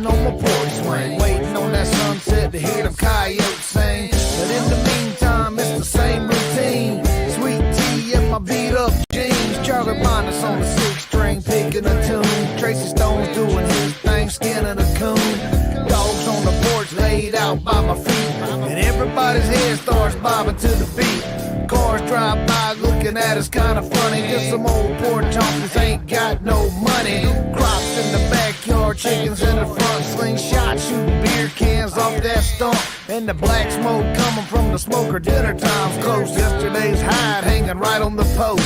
sitting on my porch swing, waiting on that sunset to hear them coyotes sing. But in the meantime, it's the same routine. Sweet tea and my beat up jeans. Charlie Minus on the 6-string, picking a tune. Tracy Stone's doing his thing, skinning a coon. Dogs on the porch laid out by my feet, and everybody's head starts bobbing to the beat. Cars drive by looking at us kind of funny. Just some old poor chompers ain't got no money. Crops in the backyard, chickens in the front. Slingshot shooting beer cans off that stump. And the black smoke coming from the smoker. Dinner time's close. Yesterday's hide hanging right on the post.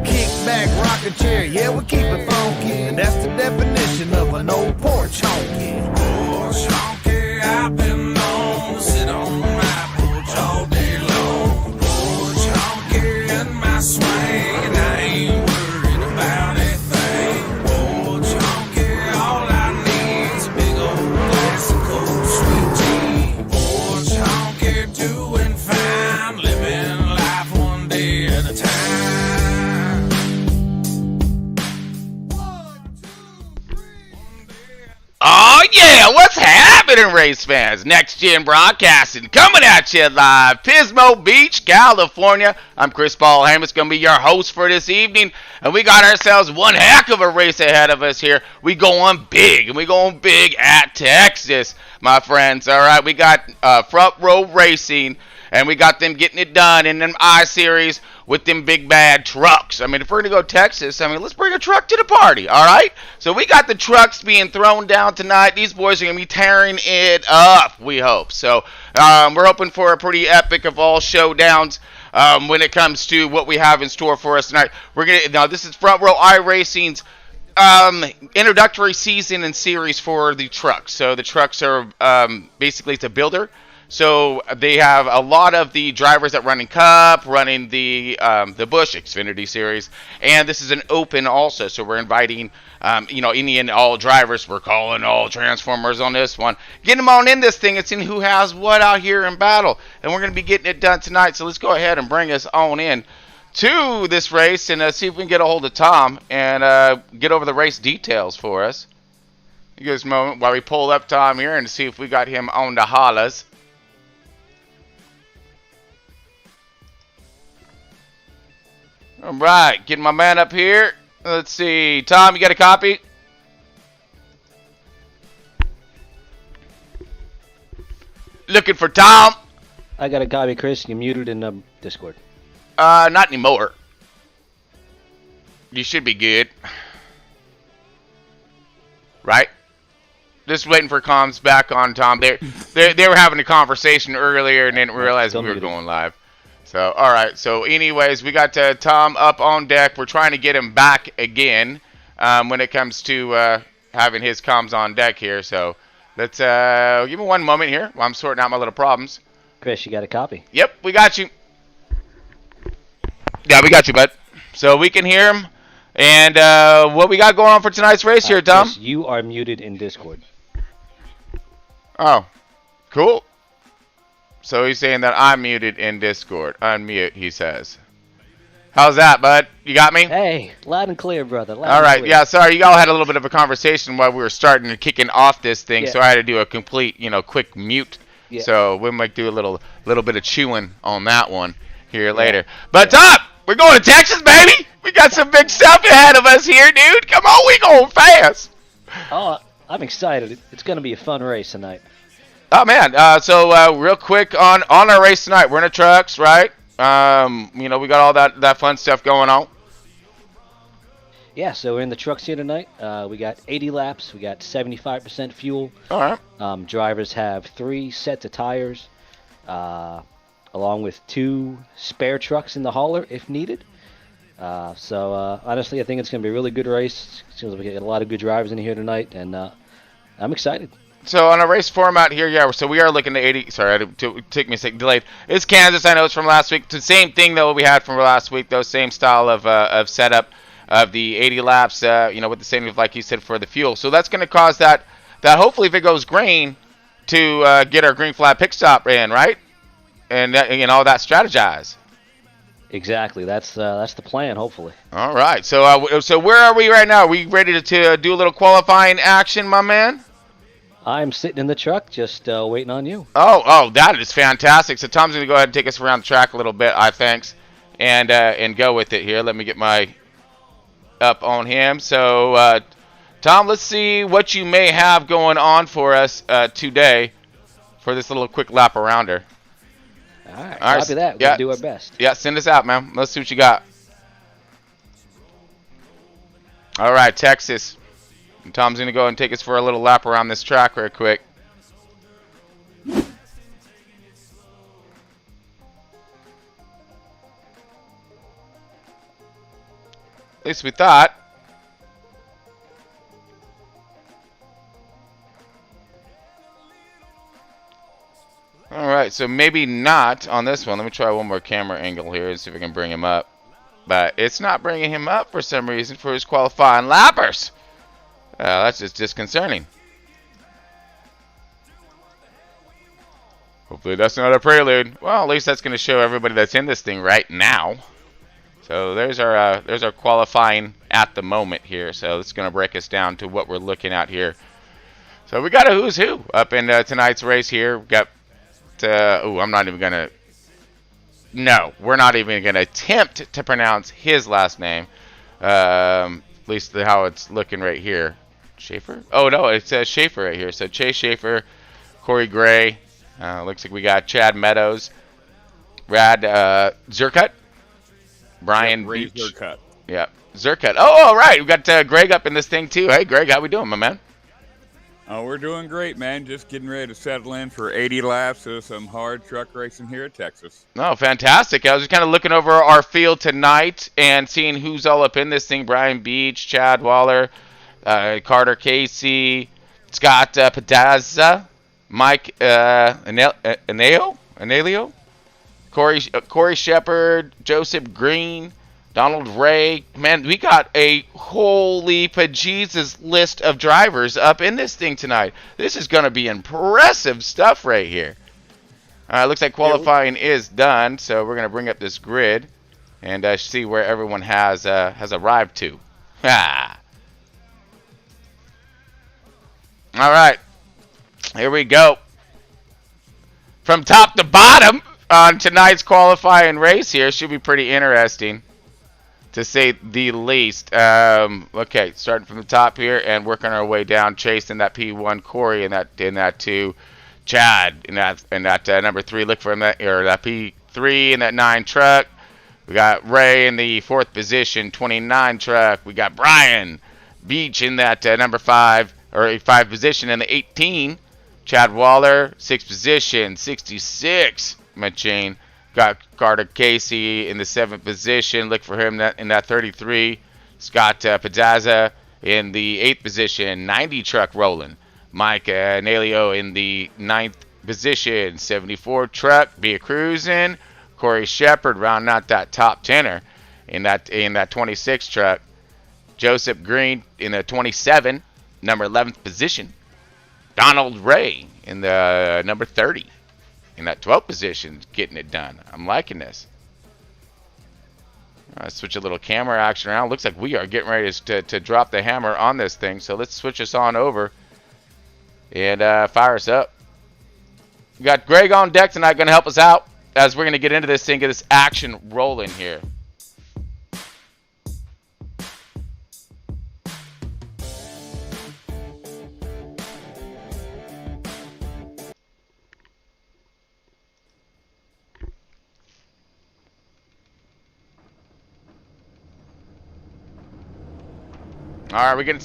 Kick back, rocking chair, yeah, we keep it funky. And that's the definition of an old porch honky. Porch honky, I've been known to sit on my porch all day long. Porch honky in my swing, and I ain't worried about anything. Porch honky, all I need is a big old glass of cold sweet tea. Porch honky, doing fine, living life one day at a time. Oh yeah, what's happening, race fans? Next Gen Broadcasting coming at you live, Pismo Beach, California. I'm Chris Paul Hammond's going to be your host for this evening, and we got ourselves one heck of a race ahead of us here. We going big, and we going big at Texas, my friends. All right, we got Front Row Racing, and we got them getting it done in them I-Series with them big bad trucks. I mean, if we're going to go Texas, I mean, let's bring a truck to the party, all right? So we got the trucks being thrown down tonight. These boys are going to be tearing it up, we hope. So we're hoping for a pretty epic of all showdowns when it comes to what we have in store for us tonight. Now, this is Front Row iRacing's introductory season and series for the trucks. So the trucks are basically, it's a builder. So they have a lot of the drivers that run in Cup, running the Busch Xfinity Series, and this is an open also. So we're inviting, any and all drivers. We're calling all Transformers on this one. Get them on in this thing and see who has what out here in battle. And we're going to be getting it done tonight. So let's go ahead and bring us on in to this race and see if we can get a hold of Tom and get over the race details for us. Give us a moment while we pull up Tom here and see if we got him on the hollers. All right, getting my man up here. Let's see. Tom, you got a copy? Looking for Tom. I got a copy, Chris. You're muted in Discord. Not anymore. You should be good. Right? Just waiting for comms back on Tom. They were having a conversation earlier and didn't realize we were going live. So, all right. So, anyways, we got Tom up on deck. We're trying to get him back again when it comes to having his comms on deck here. So, let's give me one moment here while I'm sorting out my little problems. Chris, you got a copy? Yep, we got you. Yeah, we got you, bud. So, we can hear him. And what we got going on for tonight's race here, Tom? Chris, you are muted in Discord. Oh, cool. So he's saying that I'm muted in Discord. Unmute, he says. How's that, bud? You got me? Hey, loud and clear, brother. Loud all right, and clear. yeah, sorry. You all had a little bit of a conversation while we were starting and kicking off this thing, Yeah. so I had to do a complete, quick mute. Yeah. So we might do a little bit of chewing on that one here later. But Tom, we're going to Texas, baby! We got some big stuff ahead of us here, dude. Come on, we going fast. Oh, I'm excited. It's going to be a fun race tonight. Oh man, so real quick on our race tonight, we're in the trucks, right? We got all that fun stuff going on. Yeah, so we're in the trucks here tonight. We got 80 laps. We got 75% fuel. All right. Drivers have 3 sets of tires, along with 2 spare trucks in the hauler if needed. So honestly, I think it's going to be a really good race. Seems like we get a lot of good drivers in here tonight, and I'm excited. So on a race format here, yeah, so we are looking at 80. Sorry, it took me a second, delayed. It's Kansas. I know it's from last week. It's the same thing that we had from last week, though. Same style of setup of the 80 laps. With the same, like you said, for the fuel. So that's going to cause that hopefully, if it goes green, to get our green flag pit stop in, right? And all that strategize. Exactly. That's the plan. Hopefully. All right. So where are we right now? Are we ready to do a little qualifying action, my man? I'm sitting in the truck, just waiting on you. Oh, that is fantastic. So Tom's going to go ahead and take us around the track a little bit, I thinks, and go with it here. Let me get my up on him. So, Tom, let's see what you may have going on for us today for this little quick lap arounder. All right, copy that. We'll do our best. Yeah, send us out, man. Let's see what you got. All right, Texas. And Tom's going to go and take us for a little lap around this track real quick. At least we thought. All right, so maybe not on this one. Let me try one more camera angle here and see if we can bring him up. But it's not bringing him up for some reason for his qualifying lappers. That's just disconcerting. Hopefully that's not a prelude. Well, at least that's going to show everybody that's in this thing right now. So there's our qualifying at the moment here. So it's going to break us down to what we're looking at here. So we got a who's who up in tonight's race here. We got I'm not even going to. No, we're not even going to attempt to pronounce his last name. At least how it's looking right here. Schaefer? Oh, no, it says Schaefer right here. So Chase Schaefer, Corey Gray. Looks like we got Chad Meadows, Brad Zerkut, Brian Beach. Zerkut. Yeah, Zerkut. Oh, all right. We got Greg up in this thing, too. Hey, Greg, how we doing, my man? Oh, we're doing great, man. Just getting ready to settle in for 80 laps of some hard truck racing here at Texas. Oh, fantastic. I was just kind of looking over our field tonight and seeing who's all up in this thing. Brian Beach, Chad Waller, Carter Casey, Scott Pedazza, Mike Anelio, Corey Shepard, Joseph Green, Donald Ray. Man, we got a holy bejesus list of drivers up in this thing tonight. This is going to be impressive stuff right here. Looks like qualifying is done, so we're going to bring up this grid and see where everyone has arrived to. All right, here we go. From top to bottom on tonight's qualifying race here. Should be pretty interesting, to say the least. Okay, starting from the top here and working our way down. Chase in that P1, Corey in that 2, Chad in that number 3. Look for him that P3 in that 9 truck. We got Ray in the 4th position, 29 truck. We got Brian Beach in that number 5 position in the 18. Chad Waller 6th position, 66 machine. Got Carter Casey in the 7th position. Look for him in that 33. Scott Pedazza in the 8th position, 90 truck rolling. Mike Nalio in the 9th position, 74 truck, be a cruising. Corey Shepard rounding out that top tenner in that 26 truck. Joseph Green in the 27, number 11th position. Donald Ray in the number 30. In that 12th position, getting it done. I'm liking this. Switch a little camera action around. Looks like we are getting ready to drop the hammer on this thing. So let's switch us on over and fire us up. We got Greg on deck tonight, going to help us out as we're going to get into this thing, get this action rolling here. All right, we're getting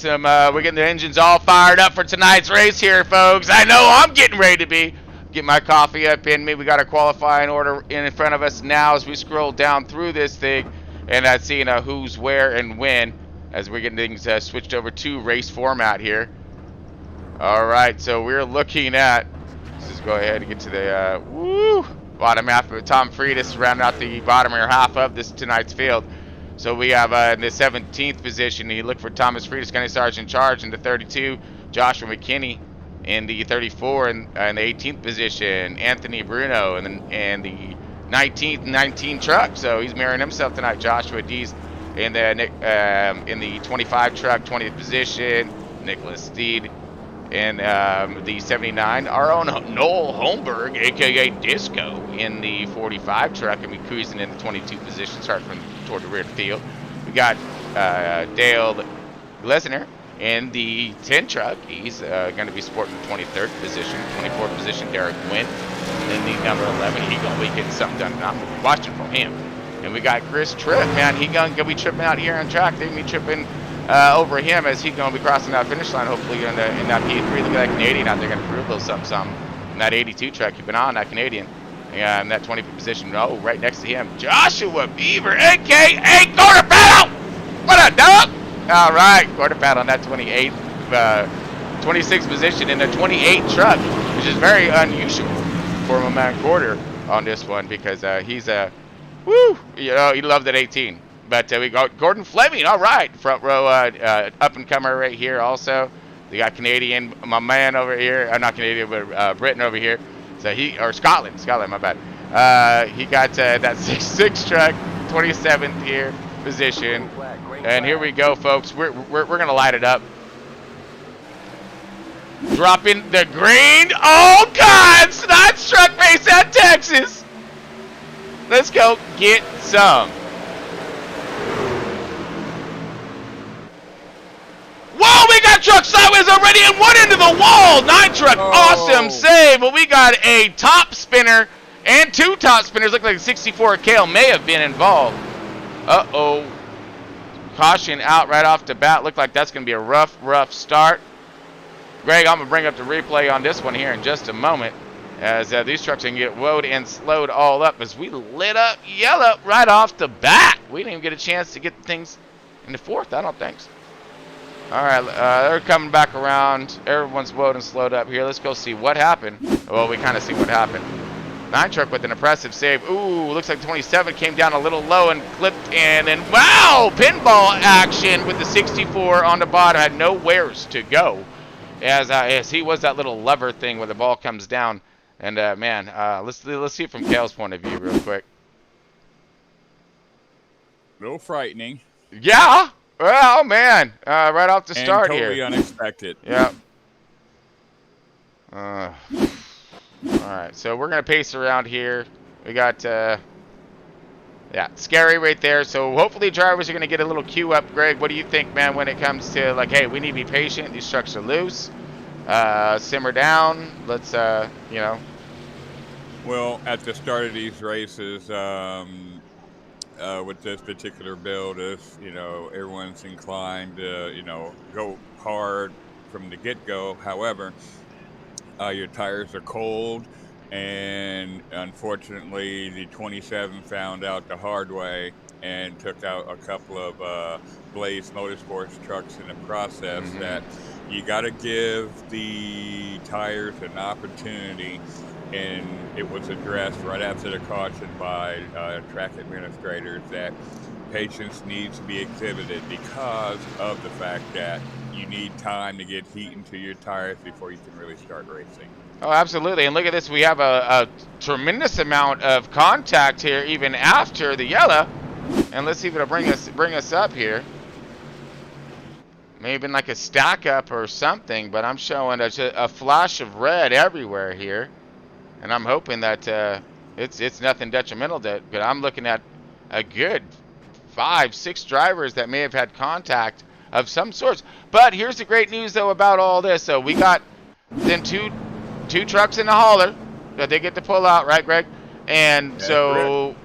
the engines all fired up for tonight's race here, folks. I know I'm getting ready to be. Get my coffee up in me. We got a qualifying order in front of us now as we scroll down through this thing and seeing who's where and when as we're getting things switched over to race format here. All right, so we're looking at. Let's just go ahead and get to the bottom half of Tom Friedis rounding out the bottom half of this tonight's field. So we have in the 17th position, you look for Thomas Friedis, Gunny Sergeant Charge in the 32, Joshua McKinney in the 34, and in the 18th position, Anthony Bruno in the 19 truck. So he's marrying himself tonight. Joshua D's in the 25 truck, 20th position, Nicholas Steed And the 79, our own Noel Holmberg, aka Disco, in the 45 truck, and we cruising in the 22 position, starting from toward the rear of the field. We got Dale Glesner in the 10 truck. He's going to be sporting the 23rd position. 24th position, Derek Wynn. In the number 11, he's going to be getting something done, and I'm watching for him. And we got Chris Tripp, man. He's going to be tripping out here on track. They're going to be tripping over him as he's going to be crossing that finish line, hopefully in that P3. Look at that Canadian out there, going to prove a little something. In that 82 truck, keep an eye on that Canadian. And in that 20th position, oh, right next to him, Joshua Beaver, a.k.a. Quarter Battle! What a dog! All right, Quarter Battle on that 26th position in the 28 truck, which is very unusual for my man Quarter on this one, because he's he loved that 18. But we got Gordon Fleming, all right, front row up-and-comer right here also. We got Canadian, my man over here, not Canadian, but Britain over here. So Scotland, my bad. He got that 6'6" truck, 27th here position. And here we go, folks. We're going to light it up. Dropping the green. Oh, God! Snipes truck race at Texas. Let's go get some. Whoa, we got truck sideways already and one into the wall. 9 truck, awesome save. But we got a top spinner and 2 top spinners. Look like 64 Kale may have been involved. Uh-oh. Caution out right off the bat. Look like that's going to be a rough start. Greg, I'm going to bring up the replay on this one here in just a moment, as these trucks can get woed and slowed all up as we lit up yellow right off the bat. We didn't even get a chance to get things in the 4th, I don't think so. All right, they're coming back around. Everyone's woed and slowed up here. Let's go see what happened. Well, we kind of see what happened. 9 truck with an impressive save. Ooh, looks like 27 came down a little low and clipped, and then, wow, pinball action with the 64 on the bottom. Had nowheres to go, as he was that little lever thing where the ball comes down. And, man, let's see it from Kale's point of view real quick. A little frightening. Yeah. Well, man, right off the start totally here. Unexpected. Yeah. All right, so we're going to pace around here. We got, scary right there. So hopefully drivers are going to get a little queue up. Greg, what do you think, man, when it comes to, like, hey, we need to be patient. These trucks are loose. Simmer down. Let's, Well, at the start of these races, with this particular build, everyone's inclined to, go hard from the get-go. However, your tires are cold, and unfortunately, the 27 found out the hard way and took out a couple of Blaze Motorsports trucks in the process. Mm-hmm. That you got to give the tires an opportunity. And it was addressed right after the caution by track administrators that patience needs to be exhibited because of the fact that you need time to get heat into your tires before you can really start racing. Oh, absolutely. And look at this. We have a tremendous amount of contact here even after the yellow. And let's see if it'll bring us up here. Maybe like a stack up or something, but I'm showing a flash of red everywhere here. And I'm hoping that it's nothing detrimental to it, but I'm looking at a good 5-6 drivers that may have had contact of some sorts. But here's the great news, though, about all this. So we got then two trucks in the hauler that they get to pull out, right, Greg? And so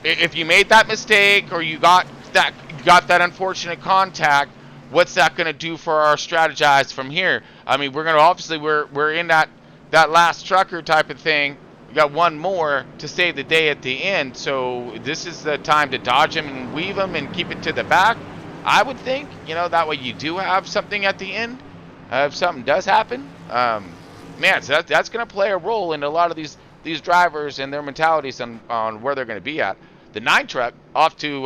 if you made that mistake or you got that unfortunate contact, what's that going to do for our strategize from here? I mean, we're going to obviously we're in that last trucker type of thing. We got one more to save the day at the end, so this is the time to dodge them and weave them and keep it to the back, I would think. That way you do have something at the end if something does happen. Man, so that's going to play a role in a lot of these drivers and their mentalities on where they're going to be at. The 9 truck off to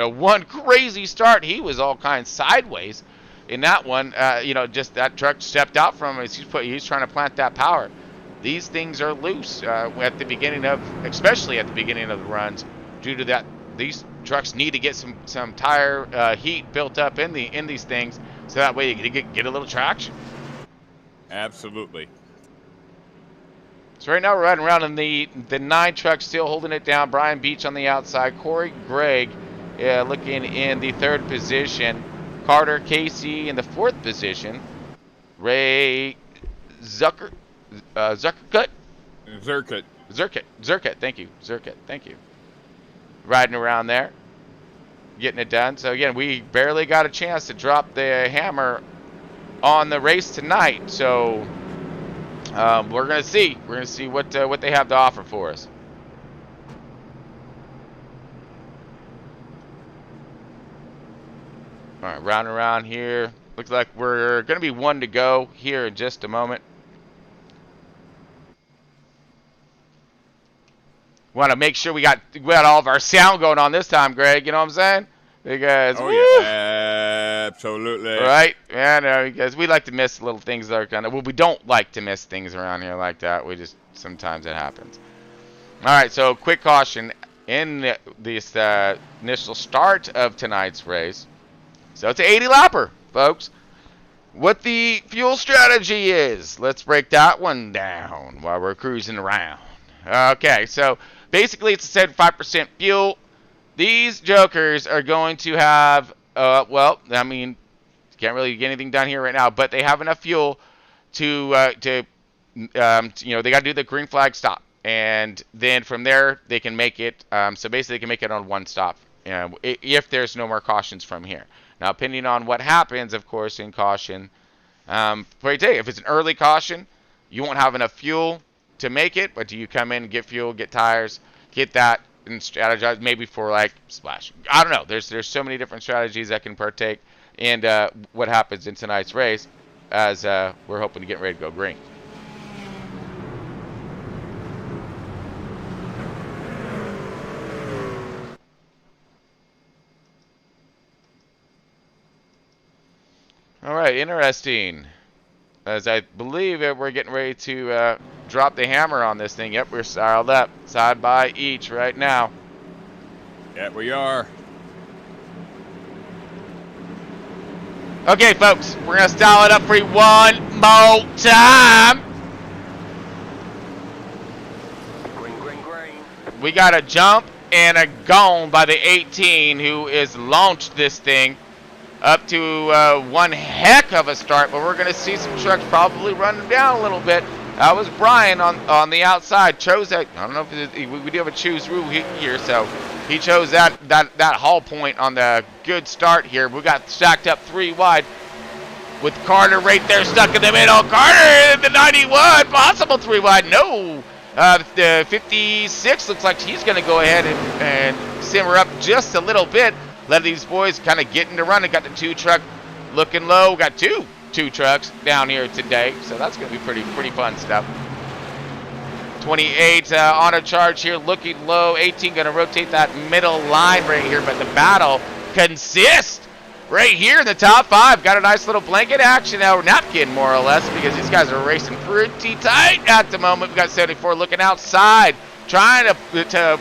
one crazy start. He was all kinds sideways in that one. Just that truck stepped out from him. He's trying to plant that power. These things are loose at the beginning especially at the beginning of the runs, due to that. These trucks need to get some tire heat built up in these things, so that way you get a little traction. Absolutely. So right now we're riding around in the 9 truck, still holding it down. Brian Beach on the outside. Corey Gregg looking in the 3rd position. Carter Casey in the 4th position. Ray Zucker, Zuckercut? Zerkut, thank you. Riding around there, getting it done. So again, we barely got a chance to drop the hammer on the race tonight. So we're gonna see what they have to offer for us. All right, round around here. Looks like we're gonna be 1 to go here in just a moment. Want to make sure we got all of our sound going on this time, Greg. You know what I'm saying? Because yeah, absolutely. Right? Yeah, no, because we like to miss little things that are kind of, well, we don't like to miss things around here like that. We just, sometimes it happens. All right, so quick caution in this initial start of tonight's race. So it's an 80 lapper, folks. What the fuel strategy is, let's break that one down while we're cruising around. Okay, so basically it's a 75% fuel. These jokers are going to have, well, I mean, can't really get anything done here right now, but they have enough fuel to you know, they got to do the green flag stop. And then from there, they can make it, so basically they can make it on 1 stop, if there's no more cautions from here. Now, depending on what happens, of course, in caution, if it's an early caution, you won't have enough fuel to make it, but do you come in, get fuel, get tires, get that, and strategize maybe for like splash? I don't know. There's so many different strategies that can partake in what happens in tonight's race, as we're hoping to get ready to go green. All right, interesting. As I believe we're getting ready to drop the hammer on this thing. Yep, we're styled up, side by each right now. Yeah, we are. Okay, folks, we're going to style it up for you one more time. We got a jump and a gone by the 18 who is launched this thing up to one heck of a start, but we're going to see some trucks probably running down a little bit. That was Brian on the outside. Chose that. I don't know if we do have a choose rule here, so he chose that haul point on the good start here. We got stacked up 3 wide with Carter right there stuck in the middle. Carter in the 91, possible 3 wide. No, the 56 looks like he's going to go ahead and simmer up just a little bit. Let these boys kind of get into running. Got the 2 truck looking low. We got two trucks down here today, so that's going to be pretty fun stuff. 28 on a charge here, looking low. 18 going to rotate that middle line right here, but the battle consists right here in the top 5. Got a nice little blanket action now, napkin more or less, because these guys are racing pretty tight at the moment. We got 74 looking outside, trying to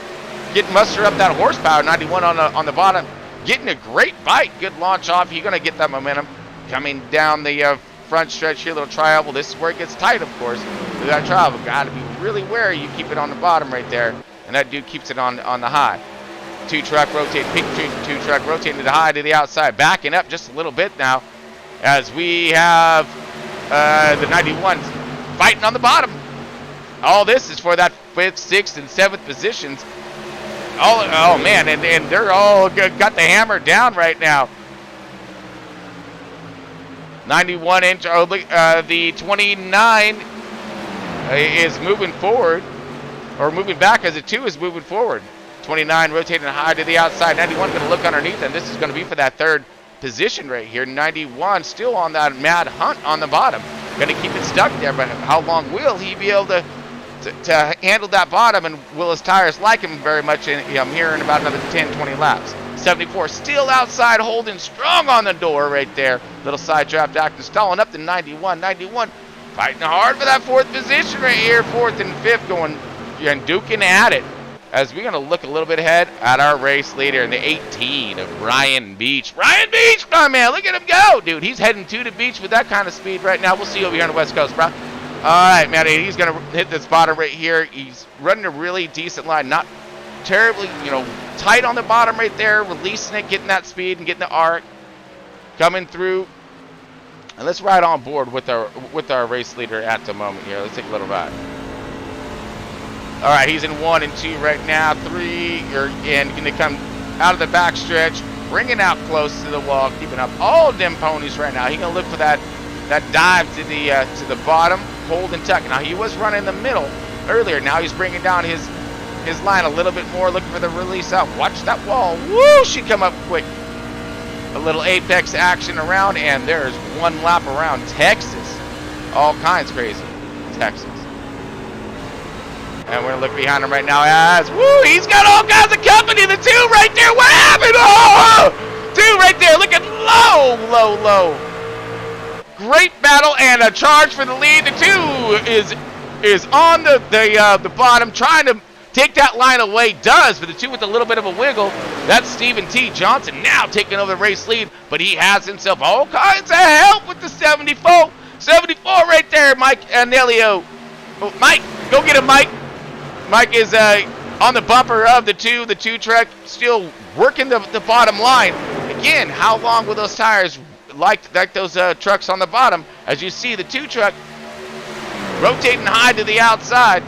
get muster up that horsepower. 91 on the bottom. Getting a great fight. Good launch off. You're going to get that momentum coming down the front stretch here. Little tri-oval. This is where it gets tight, of course. We got tri-oval. Got to be really wary. You keep it on the bottom right there. And that dude keeps it on the high. 2 truck rotate. Pink 2 truck rotating to the high to the outside. Backing up just a little bit now as we have the 91 fighting on the bottom. All this is for that 5th, 6th, and 7th positions. Oh man, and they're all got the hammer down right now. 91 inch, the 29 is moving forward, or moving back as the 2 is moving forward. 29 rotating high to the outside. 91 going to look underneath, and this is going to be for that 3rd position right here. 91 still on that mad hunt on the bottom. Going to keep it stuck there, but how long will he be able to handle that bottom, and will his tires like him very much? I'm hearing about another 10-20 laps. 74 still outside, holding strong on the door right there. Little side draft action, stalling up to 91. 91 fighting hard for that 4th position right here. 4th and 5th going and duking at it as we're going to look a little bit ahead at our race leader in the 18 of Ryan Beach. Ryan Beach, my man, look at him go. Dude, he's heading to the beach with that kind of speed right now. We'll see you over here on the West Coast, bro. All right, man, he's going to hit this bottom right here. He's running a really decent line, not terribly, tight on the bottom right there, releasing it, getting that speed and getting the arc, coming through. And let's ride on board with our race leader at the moment here. Let's take a little ride. All right, he's in 1 and 2 right now. 3, and going to come out of the back stretch, bringing out close to the wall, keeping up all them ponies right now. He's going to look for that dive to the bottom, hold and tuck. Now, he was running in the middle earlier. Now he's bringing down his line a little bit more, looking for the release out. Watch that wall. Woo! She come up quick. A little apex action around, and there's one lap around Texas. All kinds crazy. Texas. And we're going to look behind him right now as, woo, he's got all kinds of company. The 2 right there. What happened? Oh, 2 right there. Look at low. Great battle and a charge for the lead. The 2 is on the bottom, trying to take that line away. Does, but the 2 with a little bit of a wiggle. That's Stephen T. Johnson now taking over the race lead, but he has himself all kinds of help with the 74. 74 right there, Mike Anelio. Oh, Mike, go get him, Mike. Mike is on the bumper of the 2. The 2 truck still working the bottom line. Again, how long will those tires like those trucks on the bottom? As you see, the 2 truck rotating high to the outside.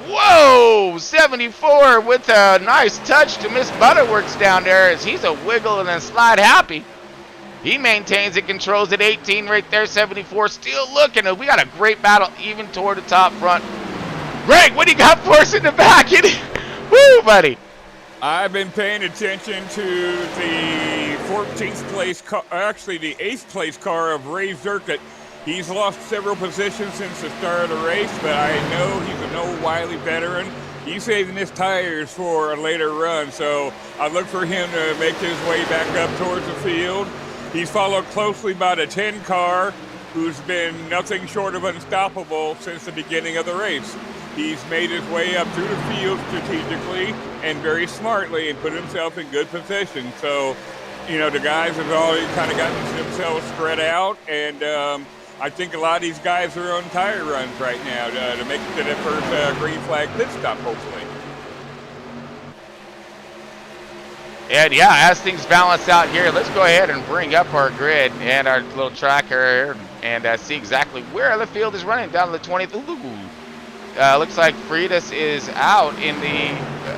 Whoa! 74 with a nice touch to Miss Butterworks down there as he's a wiggle and a slide happy. He maintains it, controls it. 18 right there. 74 still looking. We got a great battle even toward the top front. Greg, what do you got for us in the back? Woo, buddy. I've been paying attention to the 14th place car, actually the 8th place car of Ray Zirkut. He's lost several positions since the start of the race, but I know he's an old wily veteran. He's saving his tires for a later run, so I look for him to make his way back up towards the field. He's followed closely by the 10 car, who's been nothing short of unstoppable since the beginning of the race. He's made his way up through the field strategically and very smartly and put himself in good position. So, the guys have already kind of gotten themselves spread out, and I think a lot of these guys are on tire runs right now to make it to their first green flag pit stop, hopefully. And yeah, as things balance out here, let's go ahead and bring up our grid and our little tracker and see exactly where the field is running down to the 20th. Ooh. Looks like Freitas is out in the,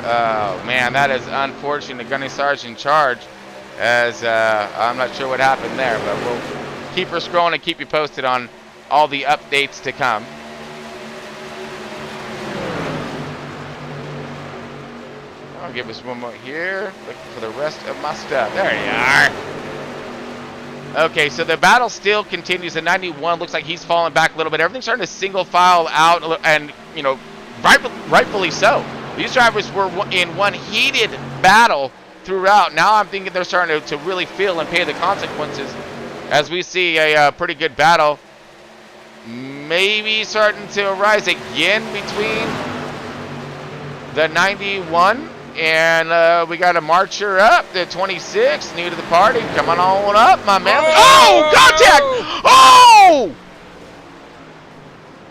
oh man, that is unfortunate. The gunny sergeant in charge, as I'm not sure what happened there, but we'll keep her scrolling and keep you posted on all the updates to come. I'll give us one more here. Looking for the rest of my stuff. There you are. Okay, so the battle still continues. The 91 looks like he's falling back a little bit. Everything's starting to single file out, and rightfully so. These drivers were in one heated battle throughout. Now I'm thinking they're starting to really feel and pay the consequences, as we see a pretty good battle maybe starting to arise again between the 91 and we got a marcher up, the 26, new to the party. Come on up, my man. Oh, contact! Oh!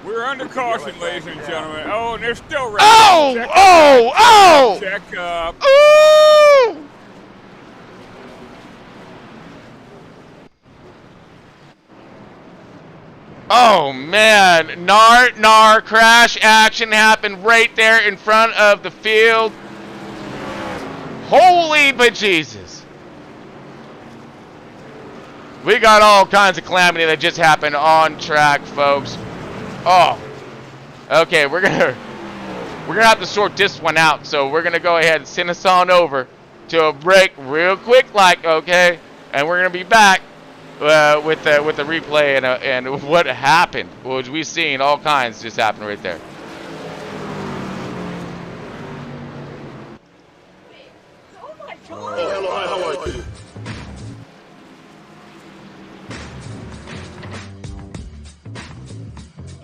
We're under caution, ladies and gentlemen. Oh, and they're still ready. Oh! Check up. Ooh! Oh man, nar, crash action happened right there in front of the field. Holy bejesus. We got all kinds of calamity that just happened on track, folks. Oh. Okay, we're gonna have to sort this one out, so we're gonna go ahead and send us on over to a break real quick, okay? And we're gonna be back with the replay and what happened, which we've seen all kinds just happen right there. Oh, hello, how are you?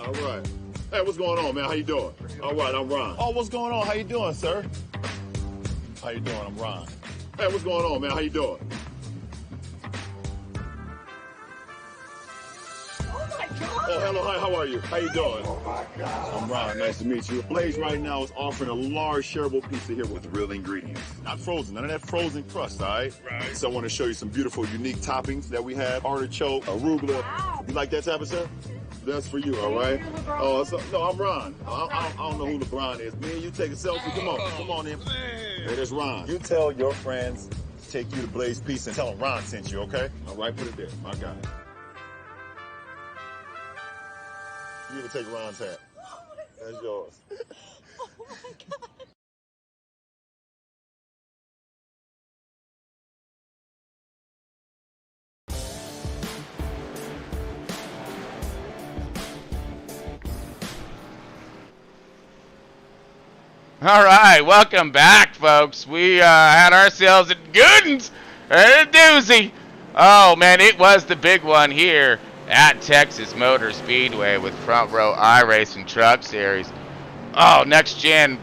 All right. Hey, what's going on, man? How you doing? All right, I'm Ron. Oh, what's going on? How you doing, sir? How you doing? I'm Ron. Hey, what's going on, man? How you doing? Oh, hello, hi, how are you? How you doing? Oh, my God. I'm Ron, nice to meet you. Blaze right now is offering a large shareable pizza here with real ingredients. Not frozen, none of that frozen crust, all right? Right. So I want to show you some beautiful, unique toppings that we have. Artichoke, arugula. Wow. You like that type of stuff? That's for you, all right? Oh, no, I'm Ron. I don't know who LeBron is. Me and you take a selfie. Come on in. Hey, there's Ron. You tell your friends, take you to Blaze Pizza and tell them Ron sent you, okay? All right, put it there. My guy. You even take Ron's hat. That's yours. Oh my God. All right, welcome back, folks. We had ourselves a good and a doozy. Oh, man, it was the big one here at Texas Motor Speedway with Front Row iRacing Truck Series. Oh, Next Gen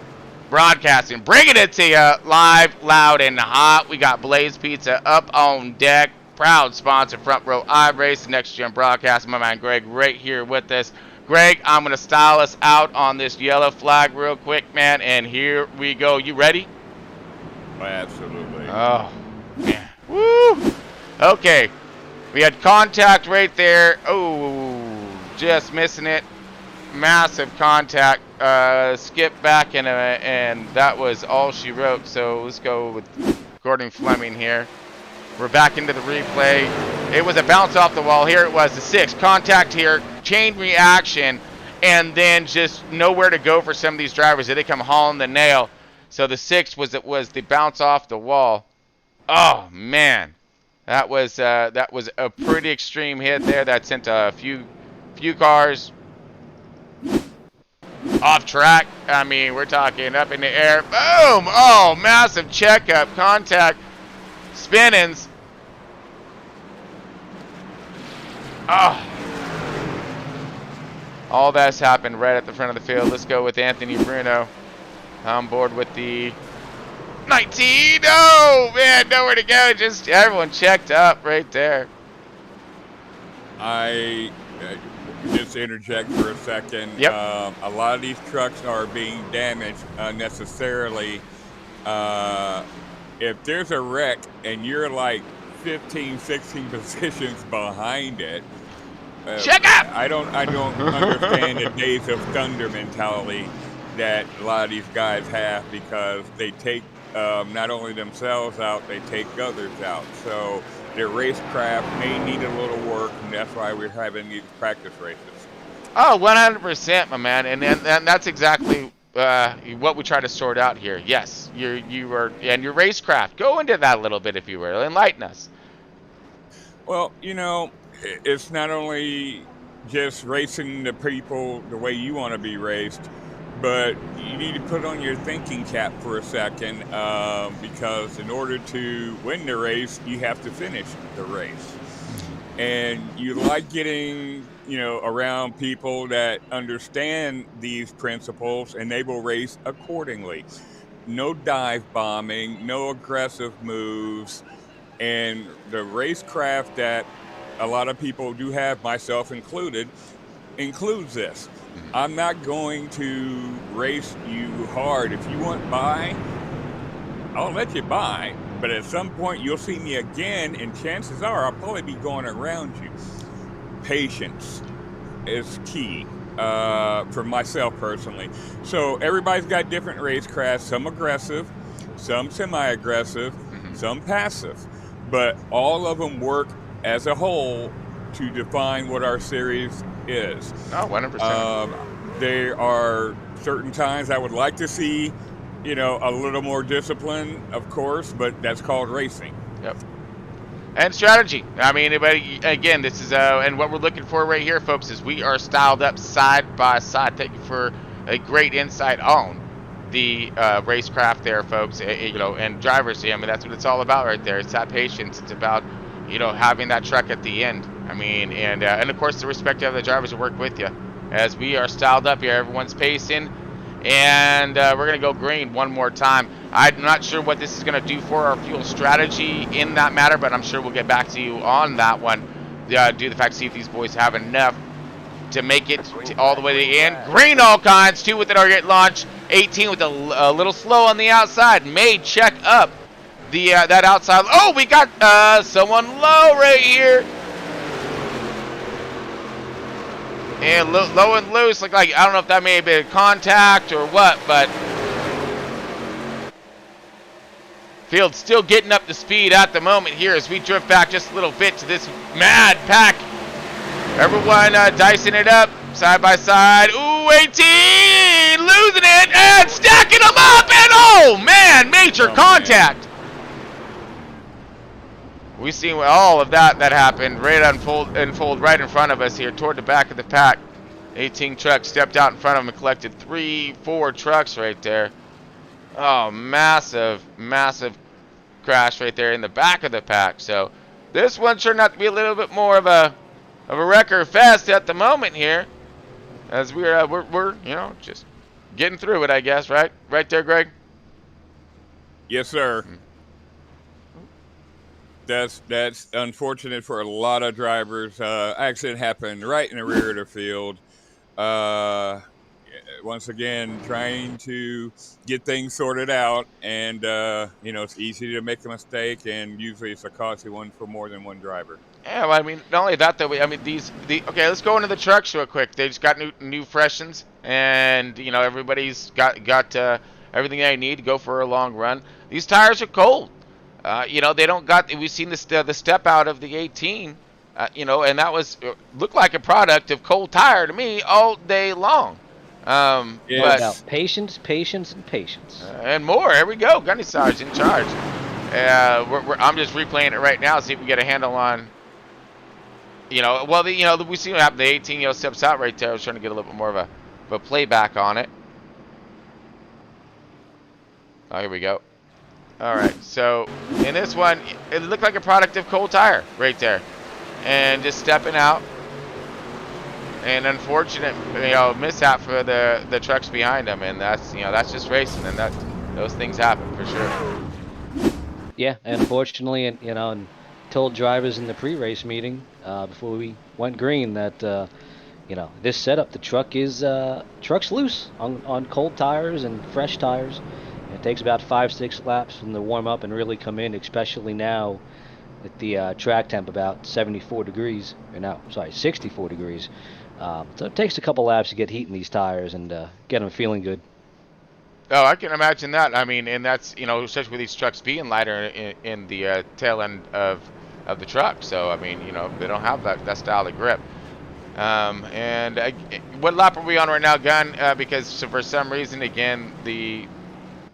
Broadcasting, bringing it to you live, loud, and hot. We got Blaze Pizza up on deck. Proud sponsor, Front Row iRacing, Next Gen Broadcasting. My man Greg right here with us. Greg, I'm going to style us out on this yellow flag real quick, man, and here we go. You ready? Absolutely. Oh, man. Woo! Okay. We had contact right there. Oh, just missing it. Massive contact. Skip back, and that was all she wrote. So let's go with Gordon Fleming here. We're back into the replay. It was a bounce off the wall. Here it was, the 6. Contact here, chain reaction, and then just nowhere to go for some of these drivers. They come hauling the nail. So the 6 was the bounce off the wall. Oh man, that was a pretty extreme hit there. That sent a few cars off track. I mean, we're talking up in the air. Boom! Oh, massive checkup, contact, spinnings. Oh. All that's happened right at the front of the field. Let's go with Anthony Bruno on board with the 19. Oh, man, nowhere to go. Just everyone checked up right there. I just interject for a second. Yep. A lot of these trucks are being damaged unnecessarily. If there's a wreck and you're like 15, 16 positions behind it, check up! I don't understand the days of thunder mentality that a lot of these guys have, because they take not only themselves out, they take others out. So their racecraft may need a little work, and that's why we're having these practice races. Oh, 100%, my man, and that's exactly what we try to sort out here. Yes, you are, and your racecraft. Go into that a little bit, if you will. Enlighten us. Well, it's not only just racing the people the way you want to be raced, but you need to put on your thinking cap for a second, because in order to win the race, you have to finish the race. And you like getting, around people that understand these principles, and they will race accordingly. No dive bombing, no aggressive moves, and the racecraft that a lot of people do have, myself included, includes this. I'm not going to race you hard. If you want by, I'll let you by. But at some point, you'll see me again, and chances are I'll probably be going around you. Patience is key for myself personally. So everybody's got different racecrafts, some aggressive, some semi-aggressive, some passive. But all of them work as a whole to define what our series is. Oh, 100%. There are certain times I would like to see, a little more discipline, of course, but that's called racing. Yep. And strategy. I mean, again, this is, and what we're looking for right here, folks, is we are styled up side by side. Thank you for a great insight on the racecraft there, folks, and drivers. I mean, that's what it's all about right there. It's that patience. It's about, having that truck at the end. I mean, and of course, the respect of the drivers who work with you. As we are styled up here, everyone's pacing. And we're going to go green one more time. I'm not sure what this is going to do for our fuel strategy in that matter, but I'm sure we'll get back to you on that one. Due to the fact, see if these boys have enough to make it all the way to the end. Green all kinds, 2 with the target launch. 18 with a little slow on the outside. May check up the that outside. Oh, we got someone low right here. And low and loose, like I don't know if that may have been contact or what, but Field's still getting up to speed at the moment here as we drift back just a little bit to this mad pack. Everyone dicing it up side by side. Ooh, 18 losing it and stacking them up, and oh man, major contact. We seen all of that happened right unfold right in front of us here toward the back of the pack. 18 trucks stepped out in front of him and collected 3-4 trucks right there. Oh, massive crash right there in the back of the pack. So this one turned out to be a little bit more of a wrecker fest at the moment here, as we're you know, just getting through it, I guess. Right there, Greg. Yes, sir. That's unfortunate for a lot of drivers. Accident happened right in the rear of the field. Once again, trying to get things sorted out, and you know, it's easy to make a mistake, and usually it's a costly one for more than one driver. Yeah, well, I mean, not only that though. I mean, okay, let's go into the trucks real quick. They just got new freshens, and you know, everybody's got everything they need to go for a long run. These tires are cold. You know, they don't got. We've seen the step out of the 18. You know, and that looked like a product of cold tire to me all day long. Yeah, but patience, and patience. And more. Here we go. Gunny-Sarge in charge. I'm just replaying it right now, see if we get a handle on. You know, well, we see what happened. The 18, you know, steps out right there. I was trying to get a little bit more of a playback on it. Oh, here we go. All right. So in this one, it looked like a product of cold tire right there, and just stepping out. An unfortunate, you know, mishap for the trucks behind them, and that's just racing, and those things happen for sure. Yeah, and unfortunately, you know, and told drivers in the pre-race meeting before we went green that you know, this setup, the truck's loose on cold tires and fresh tires. It takes about 5-6 laps from the warm up and really come in, especially now with the track temp about 74 degrees, or no, sorry, 64 degrees. So it takes a couple laps to get heat in these tires and get them feeling good. Oh, I can imagine that. I mean, and that's, you know, especially with these trucks being lighter in the tail end of the truck. So, I mean, you know, they don't have that style of grip. What lap are we on right now, Gun? Because for some reason, again, the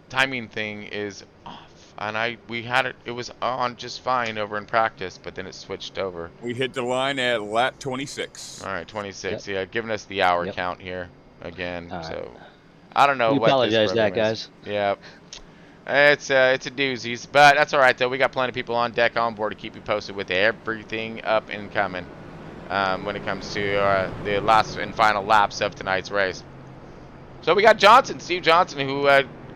timing thing is off. And it was on just fine over in practice, but then it switched over. We hit the line at lap 26. All right, 26. Yep. Yeah, giving us the hour count here again. So I don't know we what apologize this that, program guys. is. Yeah, it's a doozies, but that's all right though. We got plenty of people on deck on board to keep you posted with everything up and coming when it comes to the last and final laps of tonight's race. So we got Steve Johnson, who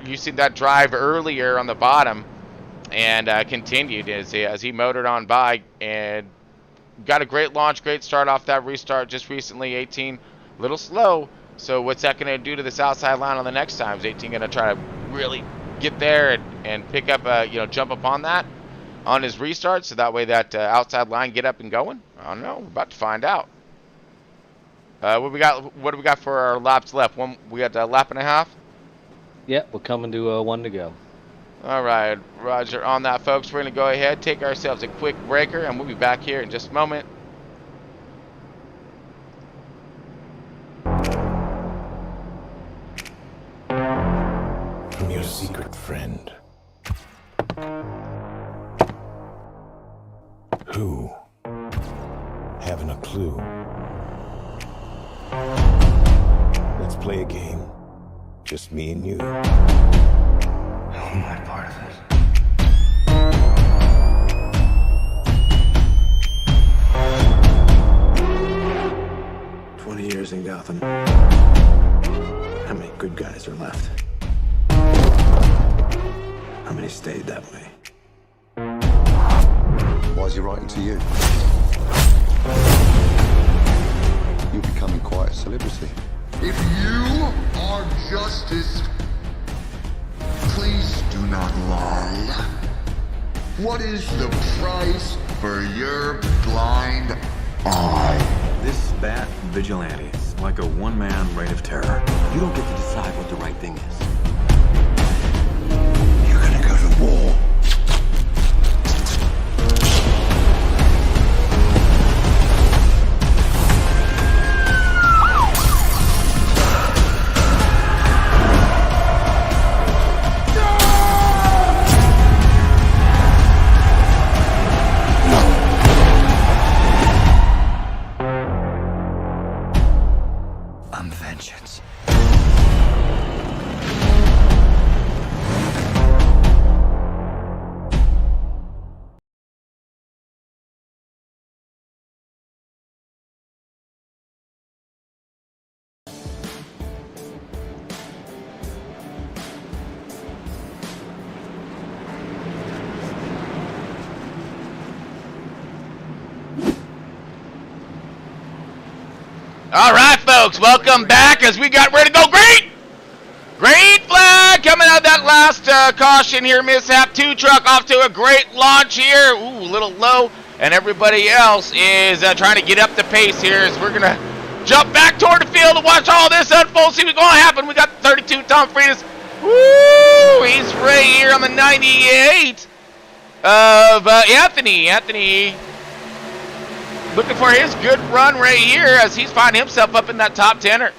you see that drive earlier on the bottom, and continued as he motored on by and got a great launch, great start off that restart just recently. 18, a little slow. So what's that going to do to this outside line on the next time? Is 18 going to try to really get there and pick up, jump up on that on his restart, so that way that outside line get up and going? I don't know. We're about to find out. What do we got for our laps left? We got a lap and a half. Yep, we're coming to 1 to go. All right, Roger. On that, folks, we're going to go ahead, take ourselves a quick breaker, and we'll be back here in just a moment. From your secret friend. Who? Haven't a clue. Let's play a game. Just me and you. How am I part of it? "20 years in Gotham. How many good guys stabilizer left. How many stayed that way? Why is he writing to you? You're becoming quite a celebrity. If you are justice, please do not lie. What is the price for your blind eye? This bat vigilante is like a one-man reign of terror. You don't get to decide what the right thing is. You're gonna go to war. I'm vengeance. All right, folks, welcome back as we got ready to go. Great flag coming out that last caution here, mishap. 2 truck off to a great launch here. Ooh, a little low, and everybody else is trying to get up the pace here as we're going to jump back toward the field to watch all this unfold, see what's going to happen. We got 32 Tom Freitas. Woo! He's right here on the 98 of Anthony. Anthony looking for his good run right here as he's finding himself up in that top 10er.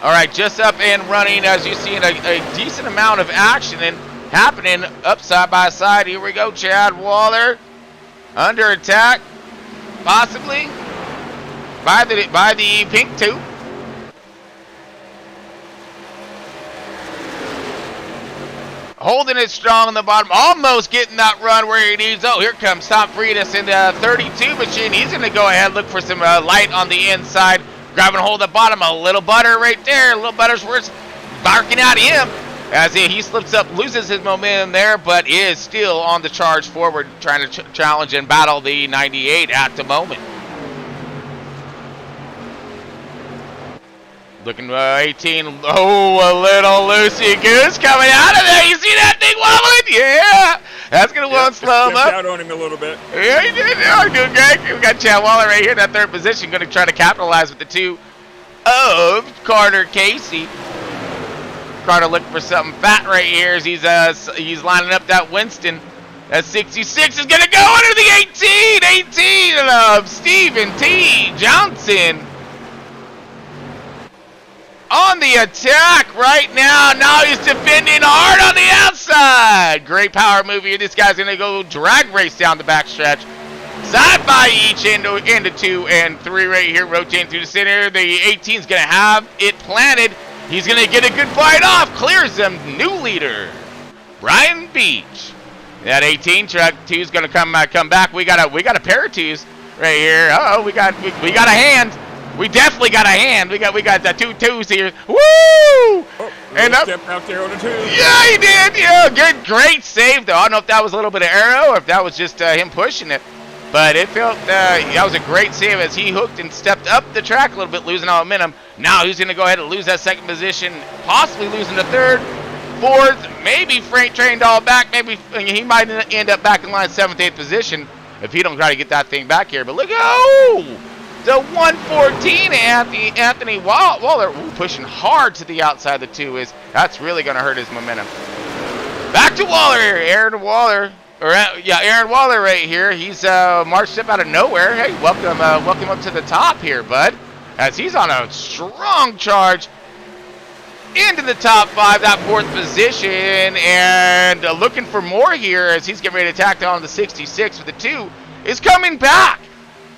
All right, just up and running as you see a decent amount of action and happening up side by side. Here we go, Chad Waller under attack, possibly by the pink tube. Holding it strong on the bottom, almost getting that run where he needs. Oh, here comes Tom Freitas in the 32 machine. He's going to go ahead and look for some light on the inside. Grabbing hold of the bottom, a little butter right there. A little butter's barking at him as he slips up, loses his momentum there, but is still on the charge forward, trying to challenge and battle the 98 at the moment. Looking 18. Oh, a little loosey-goose coming out of there. You see that thing wobbling? Yeah. That's going to one slow up. Out on him a little bit. Yeah, he did. Oh, doing great. We got Chad Waller right here in that 3rd position. Going to try to capitalize with the 2 of Carter Casey. Carter looking for something fat right here as he's lining up that Winston. That 66 is going to go under the 18 of Stephen T. Johnson. On the attack right now. Now he's defending hard on the outside. Great power move here. This guy's going to go drag race down the backstretch. Side by each into 2 and 3 right here. Rotating through the center. The 18's going to have it planted. He's going to get a good fight off. Clears him. New leader, Brian Beach. That 18 truck 2's going to come back. We got a pair of 2s right here. Uh-oh, we got a hand. We definitely got a hand. We got the 2 2s here. Woo! Oh, and up. Step out there on the 2. Yeah, he did. Yeah, great save though. I don't know if that was a little bit of arrow or if that was just him pushing it, but it felt that was a great save as he hooked and stepped up the track a little bit, losing all momentum. Now he's going to go ahead and lose that 2nd position, possibly losing the 3rd, 4th, maybe freight trained all back. Maybe he might end up back in line 7th, 8th position if he don't try to get that thing back here. But look, the 114 Anthony Waller pushing hard to the outside. The 2 that's really going to hurt his momentum. Back to Waller here, Aaron Waller right here. He's marched up out of nowhere. Hey, welcome up to the top here, bud. As he's on a strong charge into the top 5, that 4th position, and looking for more here as he's getting ready to attack down on the 66 with the 2 is coming back.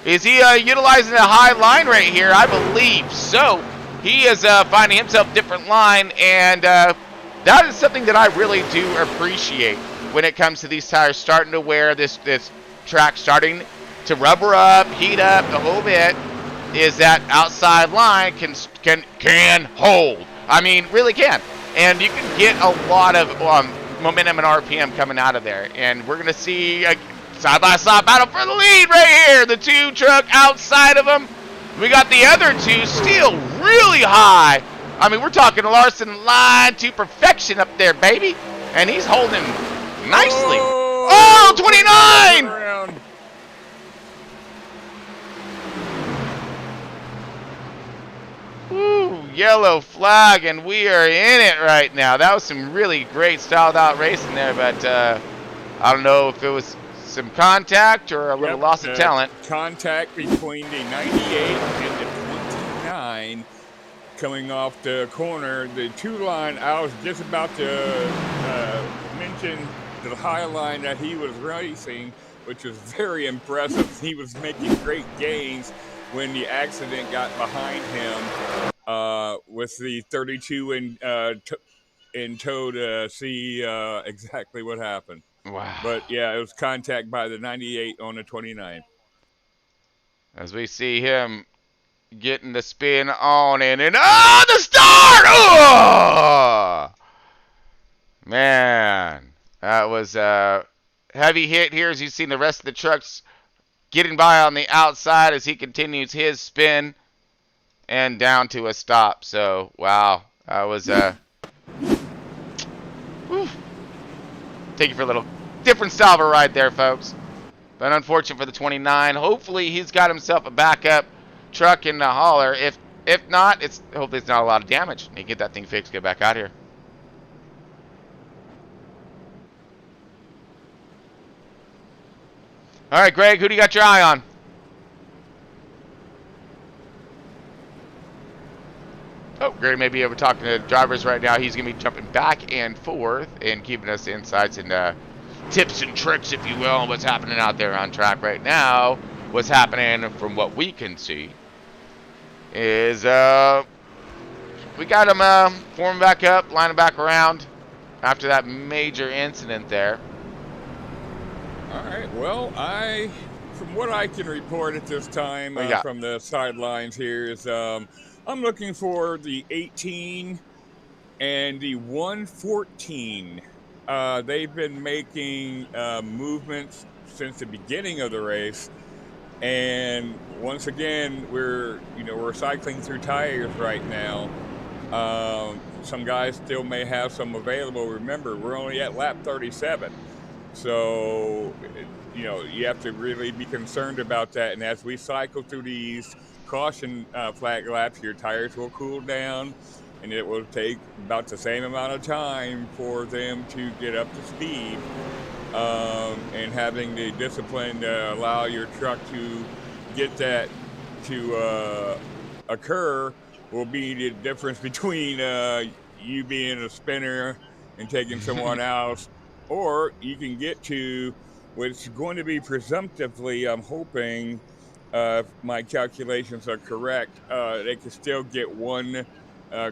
Is he utilizing a high line right here? I believe so. He is finding himself different line, and that is something that I really do appreciate when it comes to these tires starting to wear this track, starting to rubber up, heat up a whole bit, is that outside line can hold. I mean, really can. And you can get a lot of momentum and RPM coming out of there. And we're going to see a side-by-side battle for the lead right here. The 2 truck outside of him. We got the other 2 still really high. I mean, we're talking Larson line to perfection up there, baby. And he's holding nicely. Oh, 29! Woo, yellow flag, and we are in it right now. That was some really great styled out racing there, but I don't know if it was some contact or a little loss of talent. Contact between the 98 and the 29 coming off the corner. The 2 line, I was just about to mention the high line that he was racing, which was very impressive. He was making great gains when the accident got behind him with the 32 in tow to see exactly what happened. Wow. But, yeah, it was contact by the 98 on the 29. As we see him getting the spin on in, and the start! Oh! Man, that was a heavy hit here as you've seen the rest of the trucks getting by on the outside as he continues his spin and down to a stop. So, wow, that was take you for a little different style of a ride there, folks. But unfortunate for the 29. Hopefully he's got himself a backup truck in the hauler. If not, hopefully it's not a lot of damage. He can get that thing fixed, get back out here. All right, Greg, who do you got your eye on? Oh, Greg may be over talking to drivers right now. He's going to be jumping back and forth and giving us insights and tips and tricks, if you will, on what's happening out there on track right now. What's happening from what we can see is we got him forming back up, lining back around after that major incident there. All right, well, from what I can report at this time from the sidelines here is I'm looking for the 18 and the 114. They've been making movements since the beginning of the race, and once again we're cycling through tires right now. Some guys still may have some available. Remember, we're only at lap 37. So, you have to really be concerned about that. And as we cycle through these caution flag laps, your tires will cool down, and it will take about the same amount of time for them to get up to speed. And having the discipline to allow your truck to get that to occur will be the difference between you being a spinner and taking someone else. Or you can get to what's going to be presumptively, I'm hoping, if my calculations are correct, they can still get one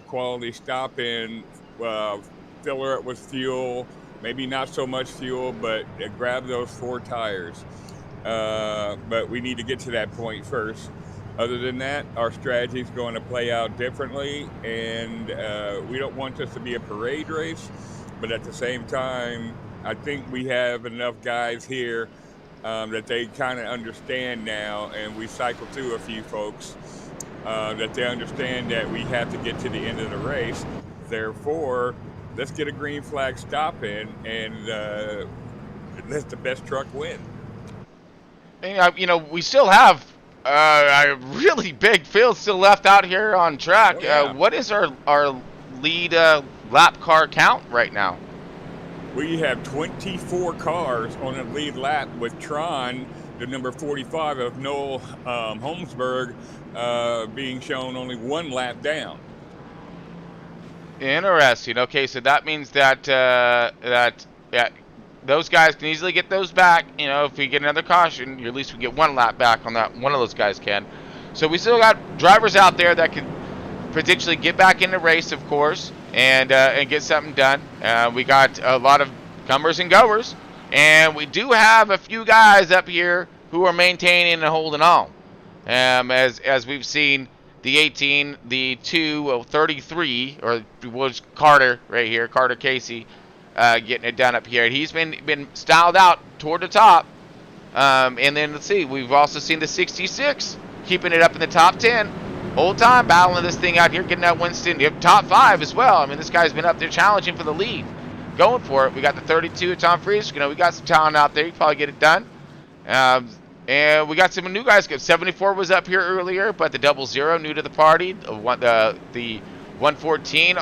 quality stop in, fill her up with fuel, maybe not so much fuel, but grab those 4 tires. But we need to get to that point first. Other than that, our strategy is going to play out differently, and we don't want this to be a parade race, but at the same time, I think we have enough guys here that they kind of understand now, and we cycle through a few folks that they understand that we have to get to the end of the race. Therefore, let's get a green flag stop in and let the best truck win. We still have a really big field still left out here on track. Oh, yeah. What is our lead lap car count right now? We have 24 cars on a lead lap with Tron, the number 45 of Noel Holmesburg, being shown only 1 lap down. Interesting. Okay, so that means that those guys can easily get those back. If we get another caution, at least we get 1 lap back on that. One of those guys can. So we still got drivers out there that can potentially get back in the race, of course, and get something done. We got a lot of comers and goers, and we do have a few guys up here who are maintaining and holding on. As we've seen the 18, the 33, or was Carter right here, Carter Casey, getting it done up here. He's been styled out toward the top. And then let's see, we've also seen the 66 keeping it up in the top 10. Whole time battling this thing out here, getting that Winston top 5 as well. I mean, this guy's been up there challenging for the lead, going for it. We got the 32 of Tom Friedrich. We got some talent out there. You can probably get it done. And we got some new guys. 74 was up here earlier, but the 00 new to the party. The 114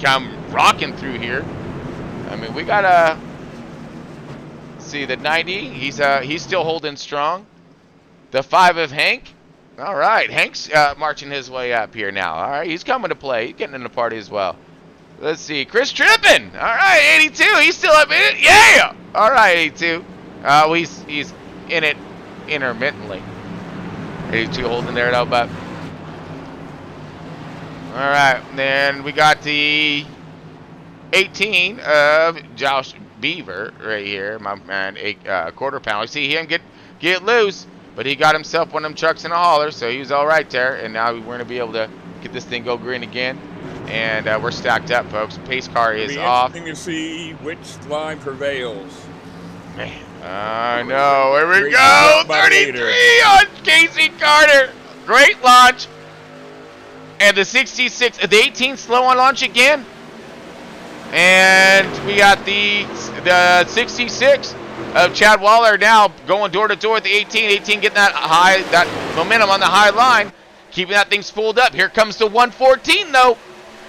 come rocking through here. I mean, we got see the 90. He's still holding strong. The 5 of Hank. All right, Hank's marching his way up here now. All right, he's coming to play. He's getting in the party as well. Let's see, Chris Trippin. All right, 82. He's still up in it. Yeah. All right, 82. He's in it intermittently. 82 holding there though, but all right. Then we got the 18 of Josh Beaver right here, my man, a quarter pound. We see him get loose, but he got himself one of them trucks in a hauler, so he was all right there. And now we're gonna be able to get this thing go green again, and we're stacked up, folks. Pace car is off. Interesting to see which line prevails. Man, I know. Here we go. 33 on Casey Carter. Great launch. And the 66, the 18 slow on launch again. And we got the 66 of Chad Waller now going door to door with the 18. 18 getting that momentum on the high line, keeping that thing spooled up. Here comes the 114 though.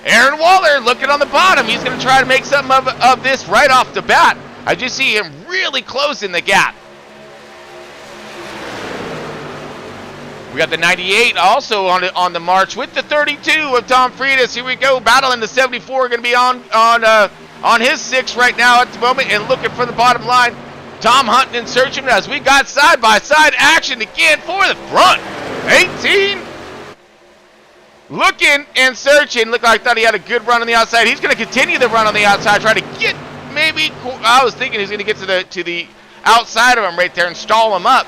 Aaron Waller looking on the bottom. He's going to try to make something of this right off the bat. I just see him really closing the gap. We got the 98 also on the march with the 32 of Tom Friedrich. Here we go, battling the 74. Going to be on his 6 right now at the moment and looking for the bottom line. Tom hunting and searching as we got side-by-side action again for the front. 18 looking and searching. Looked like thought he had a good run on the outside. He's going to continue the run on the outside, try to get maybe. I was thinking he's going to get to the outside of him right there and stall him up.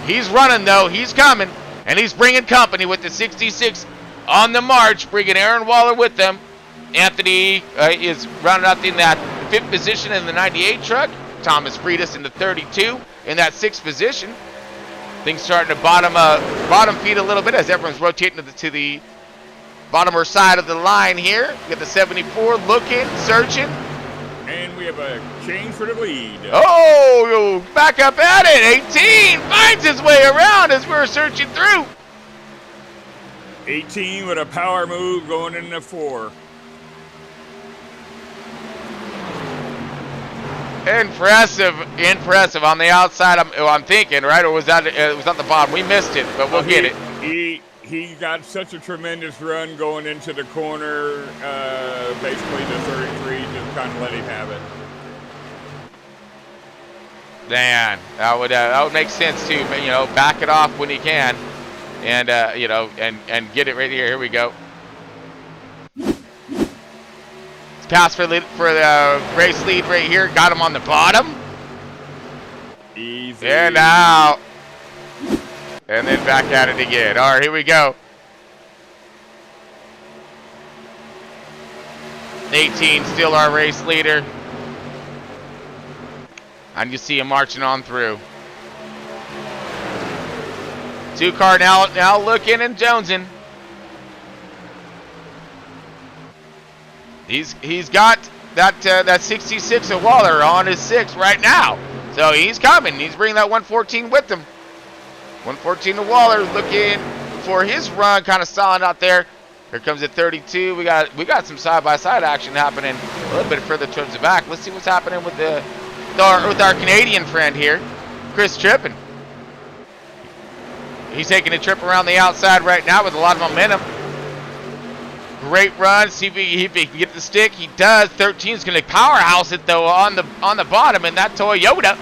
He's running though. He's coming, and he's bringing company with the 66 on the march, bringing Aaron Waller with them. Anthony is rounded out in that 5th position in the 98 truck. Thomas Friedrich in the 32 in that 6th position. Things starting to bottom feed a little bit as everyone's rotating to the bottomer side of the line here. We got the 74 looking, searching. And we have a change for the lead. Oh, back up at it. 18 finds his way around as we're searching through. 18 with a power move going into 4. Impressive on the outside. I'm thinking, right? Or was that it was at the bottom? We missed it, but we'll get it. He got such a tremendous run going into the corner. Basically, the 33 just kind of let him have it. Man, that would make sense too. But, back it off when he can, and and get it right here. Here we go. Pass for the race lead right here. Got him on the bottom. Easy. And out. And then back at it again. All right, here we go. 18 still our race leader. And you see him marching on through. 2 car now looking and jonesing. He's got that 66 of Waller on his 6 right now. So he's coming. He's bringing that 114 with him. 114 to Waller looking for his run, kind of stalling out there. Here comes the 32. We got some side-by-side action happening a little bit further towards the back. Let's see what's happening with our Canadian friend here, Chris Trippin. He's taking a trip around the outside right now with a lot of momentum. Great run. See if he can get the stick. He does. 13 is going to powerhouse it though on the bottom in that Toyota.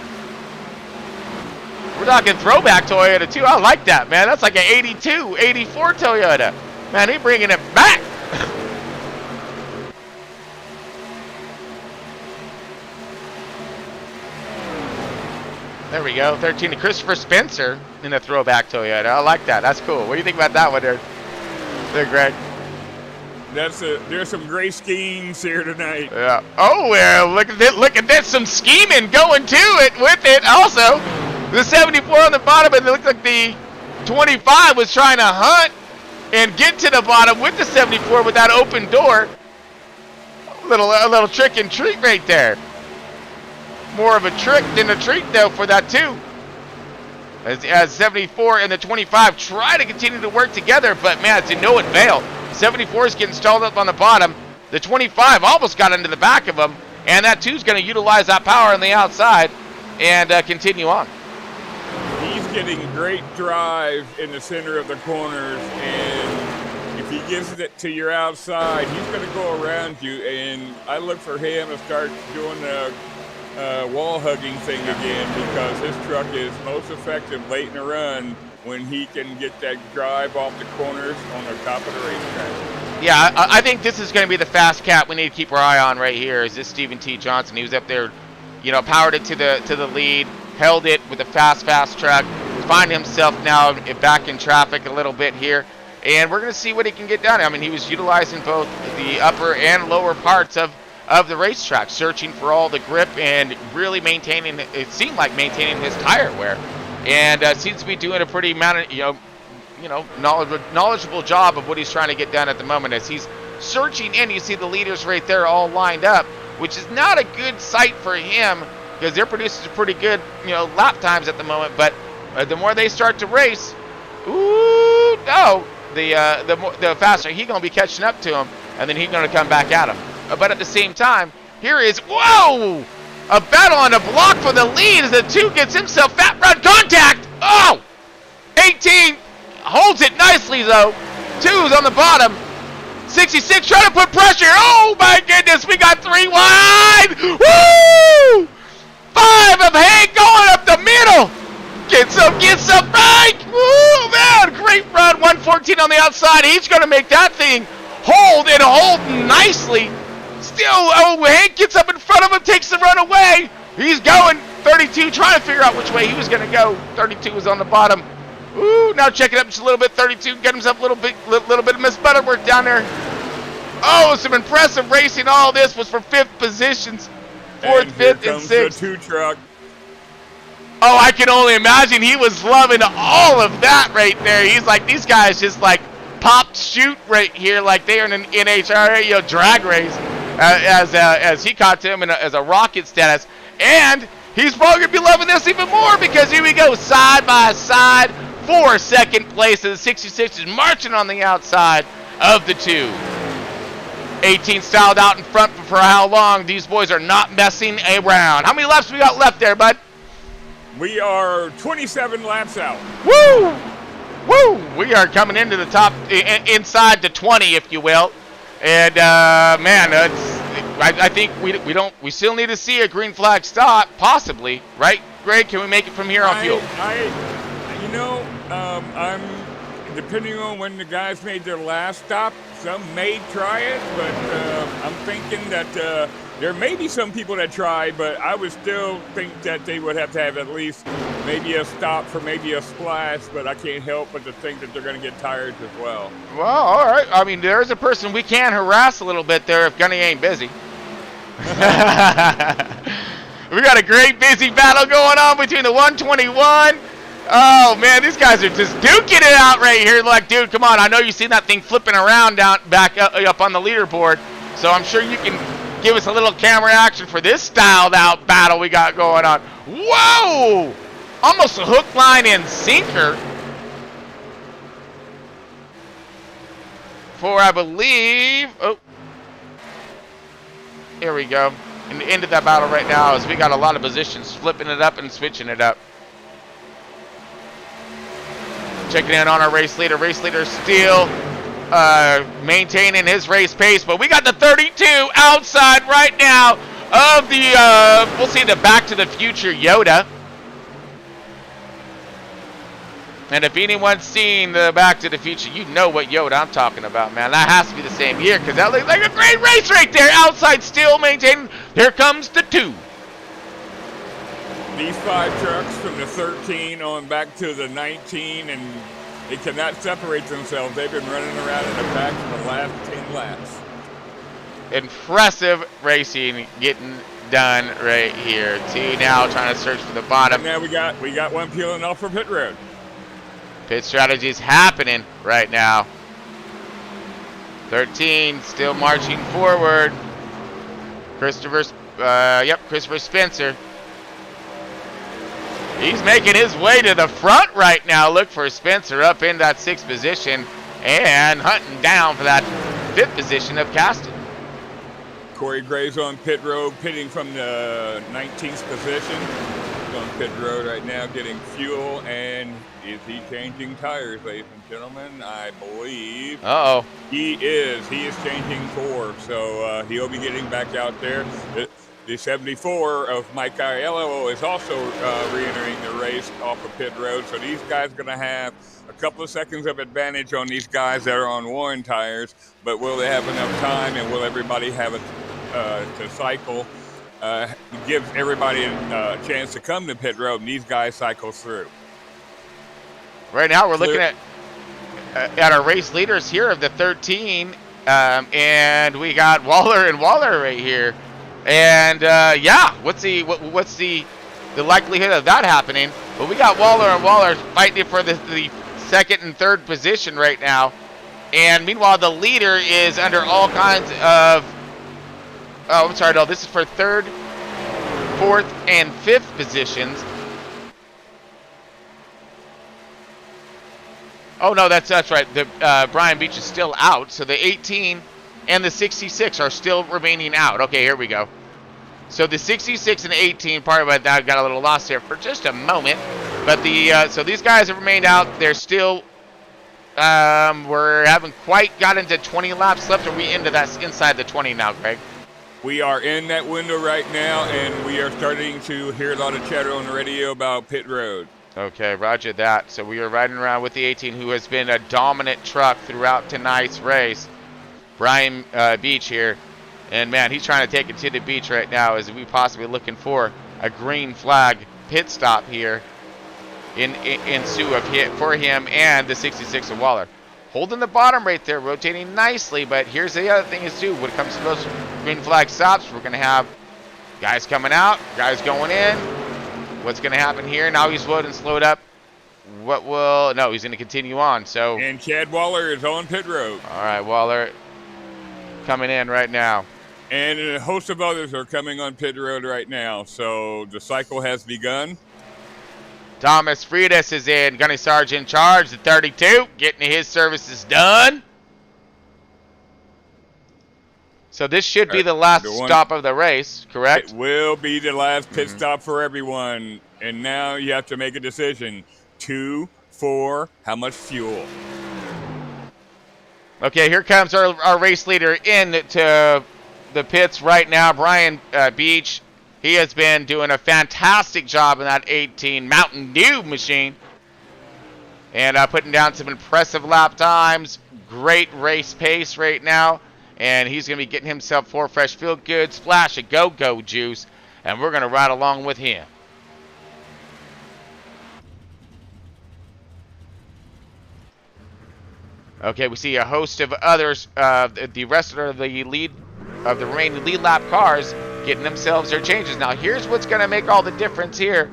We're talking throwback Toyota too. I like that, man. That's like an 82, 84 Toyota. Man, he's bringing it back. There we go. 13 to Christopher Spencer in the throwback Toyota. I like that. That's cool. What do you think about that one there? There, Greg. There's some great schemes here tonight. Yeah. Oh, well, look at this. Look at this. Some scheming going to it with it. Also, the 74 on the bottom, and it looked like the 25 was trying to hunt and get to the bottom with the 74 with that open door. A little trick and treat right there. More of a trick than a treat, though, for that, too. As 74 and the 25 try to continue to work together, but, man, to no avail. 74 is getting stalled up on the bottom. The 25 almost got into the back of him, and that 2 is going to utilize that power on the outside and continue on. He's getting great drive in the center of the corners, and if he gives it to your outside, he's going to go around you, and I look for him to start doing the wall hugging thing again, because his truck is most effective late in the run when he can get that drive off the corners on the top of the racetrack. Yeah, I think this is going to be the fast cat we need to keep our eye on right here. Is this Stephen T. Johnson? He was up there, powered it to the lead, held it with a fast truck, find himself now back in traffic a little bit here, and we're going to see what he can get done. I mean, he was utilizing both the upper and lower parts of the racetrack, searching for all the grip and really maintaining, it seemed like maintaining his tire wear. And seems to be doing a pretty knowledgeable job of what he's trying to get done at the moment. As he's searching in, you see the leaders right there all lined up, which is not a good sight for him because they're producing pretty good, lap times at the moment. But the more they start to race, the faster he's going to be catching up to him, and then he's going to come back at him. But at the same time, here is, a battle on a block for the lead as the 2 gets himself fat run contact. 18 holds it nicely, though. 2's on the bottom. 66 trying to put pressure. Oh, my goodness. We got 3 wide. Woo! 5 of Hank going up the middle. Gets some right. Woo, man. Great run. 114 on the outside. He's going to make that thing hold nicely. Still, Hank gets up in front of him, takes the run away. He's going 32, trying to figure out which way he was going to go. 32 was on the bottom. Ooh, now check it up just a little bit. 32, get himself a little bit of Miss Butterworth down there. Oh, some impressive racing. All this was for 5th positions. 4th, 5th, and 6th. The 2 truck. Oh, I can only imagine he was loving all of that right there. He's like, these guys just like pop shoot right here like they are in an NHRA drag race. As he caught him as a rocket status, and he's probably gonna be loving this even more because here we go, side by side for 2nd place. And the 66 is marching on the outside of the 2. 18 styled out in front for how long? These boys are not messing around. How many laps we got left there, bud? We are 27 laps out. Woo! We are coming into the top, inside the 20, if you will. And man, I think we still need to see a green flag stop, possibly, right, Greg? Can we make it from here on fuel? I'm depending on when the guys made their last stop. Some may try it, but I'm thinking that there may be some people that try, but I would still think that they would have to have at least maybe a stop for maybe a splash, but I can't help but to think that they're going to get tires as well. Well, all right. I mean, there's a person we can harass a little bit there if Gunny ain't busy. We got a great busy battle going on between the 121. Oh, man, these guys are just duking it out right here. Like, dude, come on. I know you've seen that thing flipping around back up on the leaderboard, so I'm sure you can give us a little camera action for this styled out battle we got going on. Whoa! Almost a hook, line, and sinker. For, I believe, here we go. And the end of that battle right now is we got a lot of positions flipping it up and switching it up. Checking in on our race leader. Race leader still maintaining his race pace, but we got the 32 outside right now of the, we'll see the Back to the Future Yoda. And if anyone's seen the Back to the Future, you know what Yoda I'm talking about, man. That has to be the same year because that looks like a great race right there. Outside still maintaining. Here comes the 2. these 5 trucks from the 13 on back to the 19, and they cannot separate themselves. They've been running around in the pack for the last 10 laps. Impressive racing getting done right here. 2 now trying to search for the bottom. And now we got one peeling off for pit road. Pit strategy is happening right now. 13 still marching forward. Christopher Spencer. He's making his way to the front right now. Look for Spencer up in that 6th position and hunting down for that 5th position of Caston. Corey Gray's on pit road, pitting from the 19th position. He's on pit road right now getting fuel, and is he changing tires, ladies and gentlemen? I believe he is. He is changing 4, so he'll be getting back out there. The 74 of Mike Aiello is also re-entering the race off of pit road, so these guys are going to have a couple of seconds of advantage on these guys that are on worn tires, but will they have enough time, and will everybody have to cycle? Gives everybody a chance to come to pit road, and these guys cycle through. Right now we're looking at our race leaders here of the 13, and we got Waller right here. And what's the likelihood of that happening? Well, we got Waller fighting for the 2nd and 3rd position right now, and meanwhile the leader is under all kinds of. Oh, I'm sorry, no, this is for 3rd, 4th, and 5th positions. Oh no, that's right. The Brian Beach is still out, so the 18 and the 66 are still remaining out. Okay, here we go. So the 66 and 18, part of it, I got a little lost here for just a moment. But so these guys have remained out. They're still, we haven't quite gotten to 20 laps left. Are we into that inside the 20 now, Greg? We are in that window right now, and we are starting to hear a lot of chatter on the radio about pit road. Okay, roger that. So we are riding around with the 18, who has been a dominant truck throughout tonight's race. Brian Beach here, and man, he's trying to take it to the beach right now as we possibly looking for a green flag pit stop here in Sioux for him and the 66 of Waller. Holding the bottom right there, rotating nicely, but here's the other thing is too, when it comes to those green flag stops, we're going to have guys coming out, guys going in. What's going to happen here? Now he's slowed up. No, he's going to continue on. So. And Chad Waller is on pit road. All right, Waller coming in right now. And a host of others are coming on pit road right now. So the cycle has begun. Thomas Freitas is in. Gunny Sarge in charge, the 32, getting his services done. So this should be the last stop of the race, correct? It will be the last pit stop for everyone. And now you have to make a decision. 2, 4, how much fuel? Okay, here comes our race leader into the pits right now, Brian Beach. He has been doing a fantastic job in that 18 Mountain Dew machine. And putting down some impressive lap times. Great race pace right now. And he's going to be getting himself 4 fresh feel good, splash of go-go juice. And we're going to ride along with him. Okay, we see a host of others, the rest of the remaining lead lap cars getting themselves their changes. Now, here's what's going to make all the difference here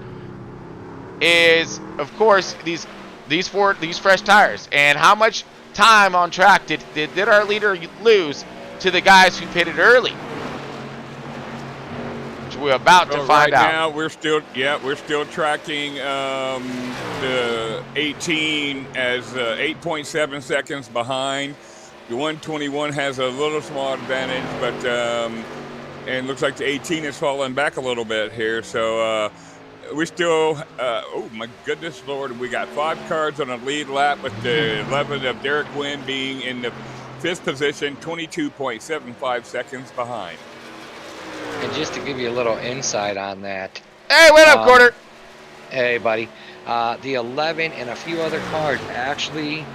is, of course, these fresh tires. And how much time on track did our leader lose to the guys who pitted early? Which we're about to find out. Right now, we're still tracking the 18 as 8.7 seconds behind. The 121 has a little small advantage, but and looks like the 18 is falling back a little bit here. So we still, oh my goodness, Lord, we got 5 cars on a lead lap, with the 11 of Derek Wynn being in the 5th position, 22.75 seconds behind. And just to give you a little insight on that. Hey, wait up, Quarter. Hey, buddy. The 11 and a few other cars actually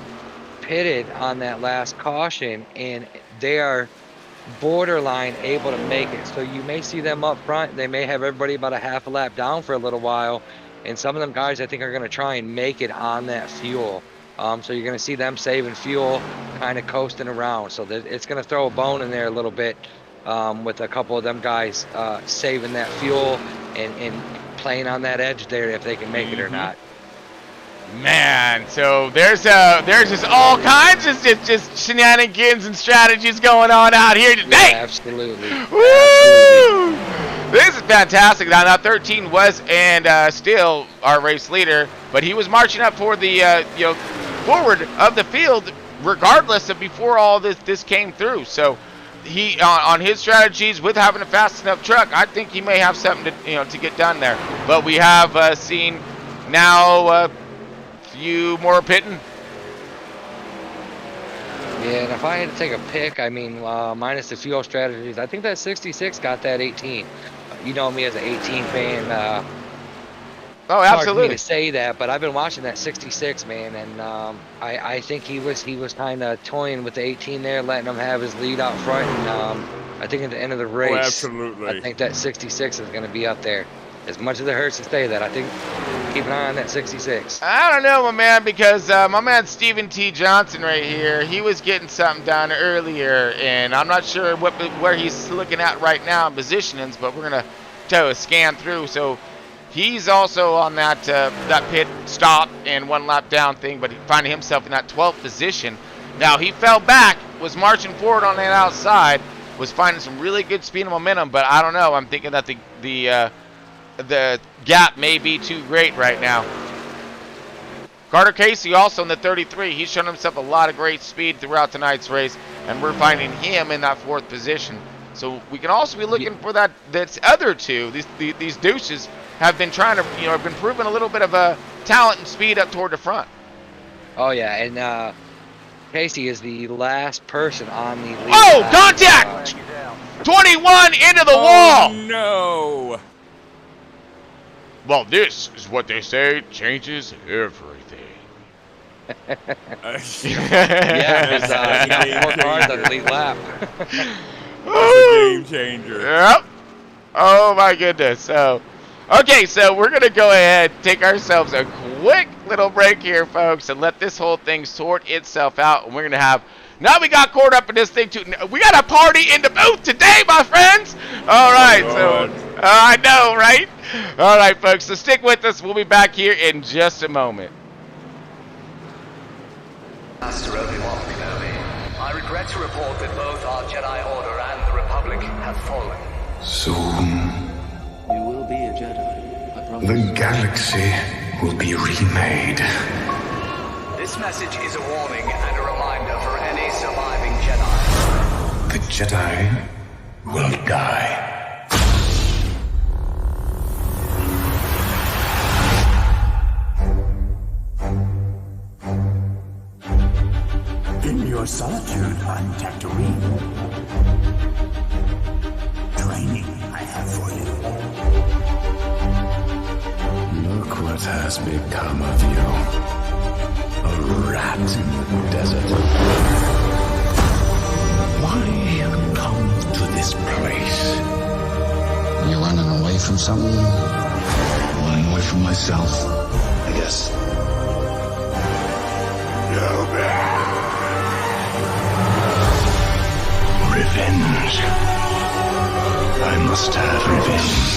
pitted on that last caution, and they are borderline able to make it. So you may see them up front. They may have everybody about a half a lap down for a little while. And some of them guys, I think, are going to try and make it on that fuel. So you're going to see them saving fuel, kind of coasting around. So it's going to throw a bone in there a little bit with a couple of them guys saving that fuel and playing on that edge there if they can make it or not. Man, so there's just all kinds of just shenanigans and strategies going on out here today. Yeah, absolutely. Woo! This is fantastic. Now 13 was and still our race leader, but he was marching up for the forward of the field regardless of before all this came through. So he on his strategies with having a fast enough truck, I think he may have something to get done there. But we have seen now few more pitting. Yeah, and if I had to take a pick, I mean, minus the fuel strategies, I think that 66 got that 18. You know me as an 18 fan. Oh, it's absolutely. hard for me to say that, but I've been watching that 66, man, and I think he was kind of toying with the 18 there, letting him have his lead out front. And I think at the end of the race, absolutely. I think that 66 is going to be up there. As much as it hurts to say that, I think keep an eye on that 66. I don't know, my man, because my man Stephen T. Johnson right here, he was getting something done earlier, and I'm not sure where he's looking at right now in positionings, but we're going to scan through. So he's also on that pit stop and one lap down thing, but he finding himself in that 12th position. Now, he fell back, was marching forward on that outside, was finding some really good speed and momentum, but I don't know. I'm thinking that the gap may be too great right now. Carter Casey also in the 33. He's shown himself a lot of great speed throughout tonight's race, and we're finding him in that 4th position. So we can also be looking for that's other two. These douches have been trying to, have been proving a little bit of a talent and speed up toward the front. Oh yeah, and Casey is the last person on the lead. Oh, contact! 21 into the wall. No. Well, this is what they say changes everything. Yeah, because he got 4 cars on the lead lap. That's a game changer. Yep. Oh my goodness. So, okay, so we're gonna go ahead and take ourselves a quick little break here, folks, and let this whole thing sort itself out. And we're gonna have. Now we got caught up in this thing too. We got a party in the booth today, my friends. All right, so I know, right? All right, folks. So stick with us. We'll be back here in just a moment. Master Obi-Wan Kenobi, I regret to report that both our Jedi Order and the Republic have fallen. Soon, You will be a Jedi, I promise. the galaxy will be remade. This message is a warning and a reminder for any surviving Jedi. The Jedi will die. In your solitude on Tatooine, training I have for you. Look what has become of you. A rat in the desert. Why come to this place? You running away from something? Running away from myself, I guess. Go back. Revenge. I must have revenge.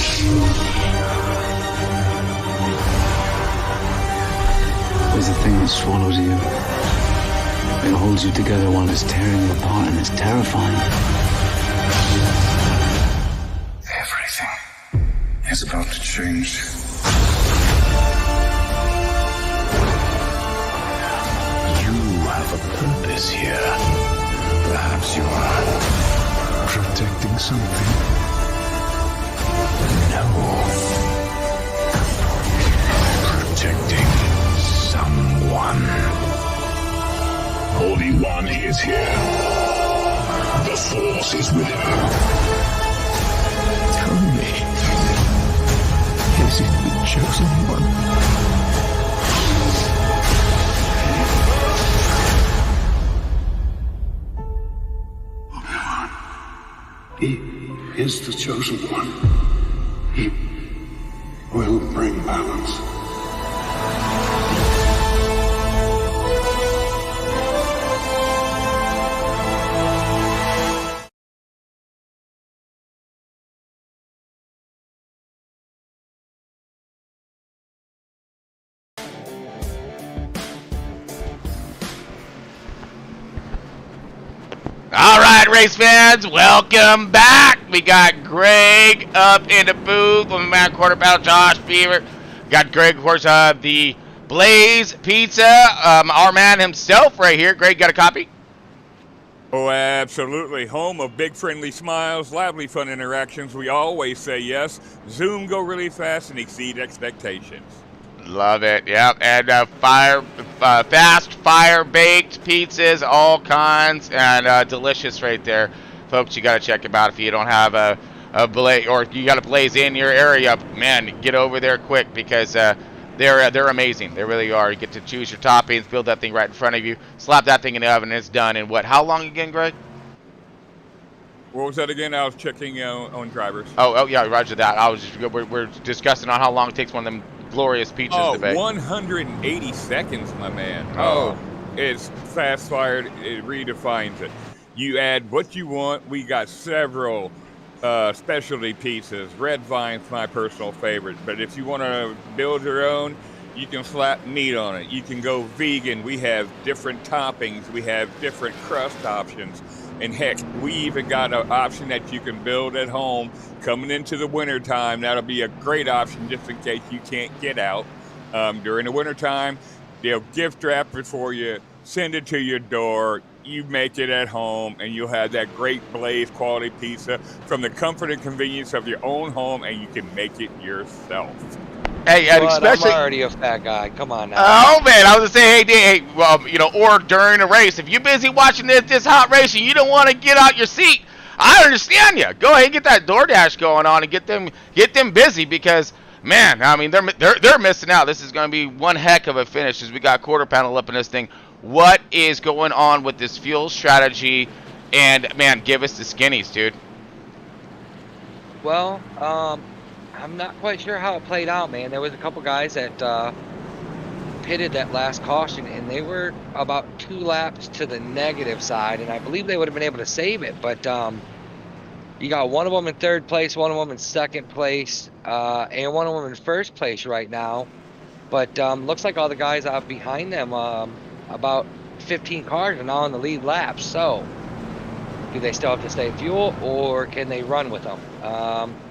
There's a thing that swallows you. It holds you together while it's tearing you apart, and it's terrifying. Everything is about to change. You have a purpose here. Perhaps you are protecting something. No. Protecting someone. Obi-Wan is here. The Force is with him. Tell me, is it the chosen one? He is the chosen one. He will bring balance. All right, race fans, welcome back. We got Greg up in the booth with my man quarter battle Josh Beaver. Got Greg, of course, the Blaze Pizza, our man himself right here. Greg, got a copy? Oh, absolutely. Home of big friendly smiles, lively fun interactions. We always say yes. Zoom go really fast and exceed expectations. Love it. Yep. And fast fire baked pizzas, all kinds, and delicious right there, folks. You got to check them out if you don't have a blaze, or you got a Blaze in your area. Man, get over there quick because they're amazing. They really are. You get to choose your toppings, build that thing right in front of you, slap that thing in the oven, and it's done. And what? How long again, Greg? What was that again? I was checking on drivers. Oh yeah, roger that. We're discussing on how long it takes one of them glorious pizzas to bake. 180 seconds, my man. It's fast fired. It redefines it. You add what you want. We got several specialty pizzas. Red Vine's my personal favorite. But if you want to build your own, you can slap meat on it. You can go vegan. We have different toppings. We have different crust options. And heck, we even got an option that you can build at home coming into the wintertime. That'll be a great option just in case you can't get out during the wintertime. They'll gift wrap it for you, send it to your door. You make it at home, and you'll have that great Blaze quality pizza from the comfort and convenience of your own home, and you can make it yourself. Hey, and especially, I'm already a fat guy. Come on now. Oh man, I was gonna say, hey, or during a race, if you're busy watching this hot race and you don't want to get out your seat, I understand you. Go ahead and get that DoorDash going on and get them busy because, man, I mean they're missing out. This is gonna be one heck of a finish as we got quarter panel up in this thing. What is going on with this fuel strategy? And man, give us the skinnies, dude. Well, I'm not quite sure how it played out, man. There was a couple guys that pitted that last caution, and they were about 2 laps to the negative side, and I believe they would have been able to save it. But you got one of them in 3rd place, one of them in 2nd place, and one of them in 1st place right now. But looks like all the guys out behind them, about 15 cars, are now on the lead lap. So do they still have to stay fuel, or can they run with them?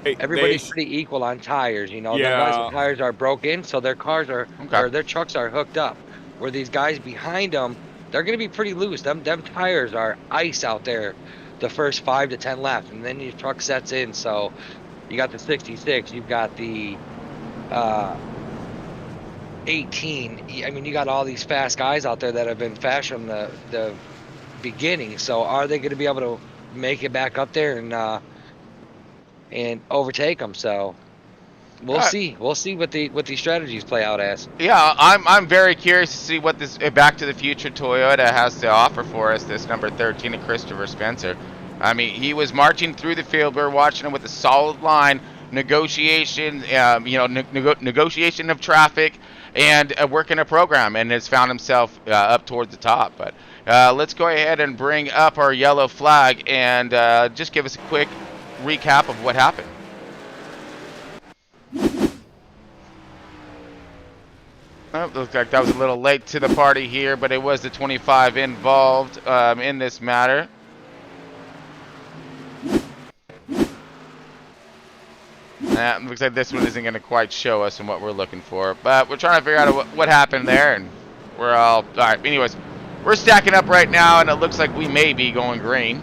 Everybody's pretty equal on tires, you know. Yeah. The guys' tires are broken, so their cars are, or their trucks are hooked up. Where these guys behind them, they're going to be pretty loose. Them tires are ice out there the first 5 to 10 laps, and then your truck sets in. So you got the 66, you've got the 18. I mean, you got all these fast guys out there that have been fast from the beginning. So are they going to be able to make it back up there and overtake them? So we'll see. We'll see what these strategies play out as. Yeah, I'm very curious to see what this Back to the Future Toyota has to offer for us. This number 13 of Christopher Spencer. I mean, he was marching through the field. We were watching him with a solid line, negotiation, negotiation of traffic, and working a program, and has found himself up towards the top. But let's go ahead and bring up our yellow flag and just give us a quick recap of what happened. Oh, looks like that was a little late to the party here, but it was the 25 involved in this matter. Looks like this one isn't going to quite show us what we're looking for, but we're trying to figure out what happened there, and we're all right. Anyways, we're stacking up right now, and it looks like we may be going green.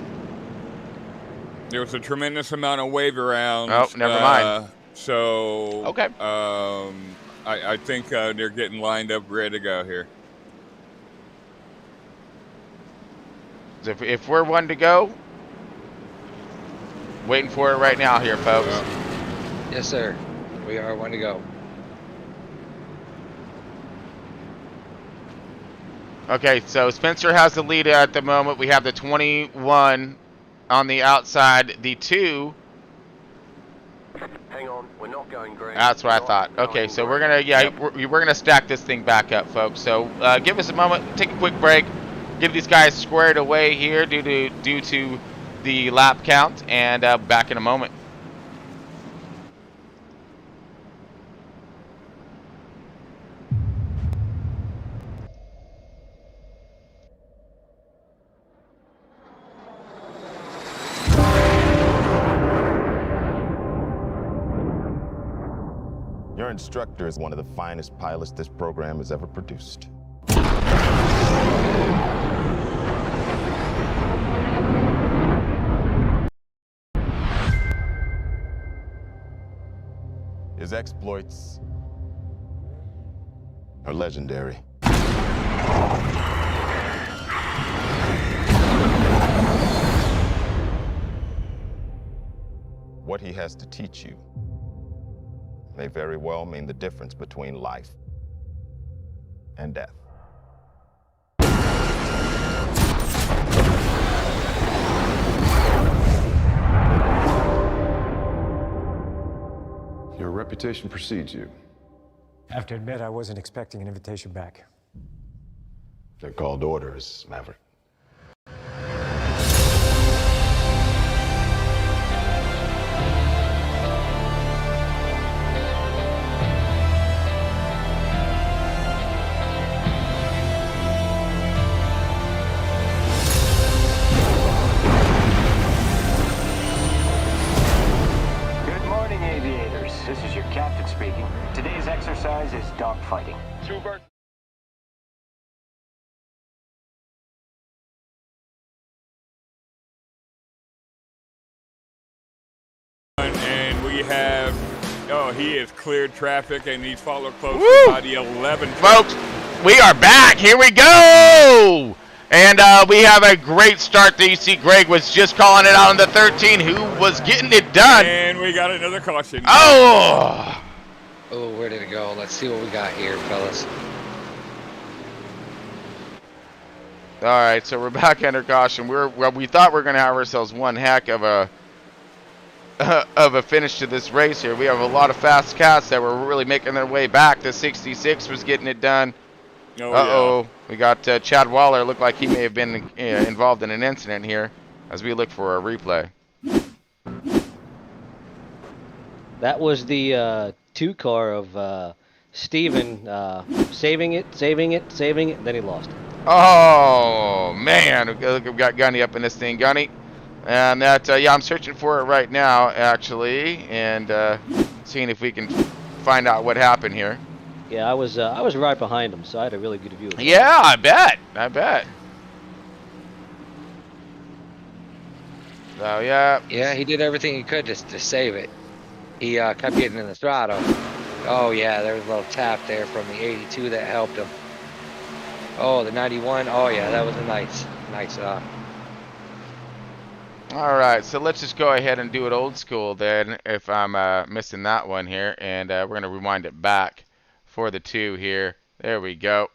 There was a tremendous amount of wave around. Oh, never mind. So okay. I think they're getting lined up, ready to go here. So if we're one to go, waiting for it right now here, folks. Yes, sir. We are one to go. Okay, so Spencer has the lead at the moment. We have the 21 on the outside. The 2. Hang on, we're not going green. That's what I thought. Okay, so we're gonna we're gonna stack this thing back up, folks. So give us a moment, take a quick break, get these guys squared away here due to the lap count, and back in a moment. Your instructor is one of the finest pilots this program has ever produced. His exploits are legendary. What he has to teach you may very well mean the difference between life and death. Your reputation precedes you. I have to admit, I wasn't expecting an invitation back. They're called orders, Maverick. This is your captain speaking. Today's exercise is dogfighting. And we have, he has cleared traffic and he's followed closely by the 11. Folks, we are back. Here we go. And we have a great start there. You see Greg was just calling it out on the 13 who was getting it done. And we got another caution. Oh, where did it go? Let's see what we got here, fellas. All right, so we're back under caution. We thought we were going to have ourselves one heck of a finish to this race here. We have a lot of fast cats that were really making their way back. The 66 was getting it done. Yeah. We got Chad Waller. Looked like he may have been involved in an incident here as we look for a replay. That was the 2 car of Steven saving it, and then he lost it. Oh, man. Look, we've got Gunny up in this thing. Gunny. And that, I'm searching for it right now, actually, and seeing if we can find out what happened here. Yeah, I was right behind him, so I had a really good view of it. Yeah, I bet. So, yeah. Yeah, he did everything he could just to save it. He kept getting in the throttle. Oh, yeah, there was a little tap there from the 82 that helped him. Oh, the 91. Oh, yeah, that was a nice. All right, so let's just go ahead and do it old school then, if I'm missing that one here, and we're going to rewind it back for the 2 here. There we go.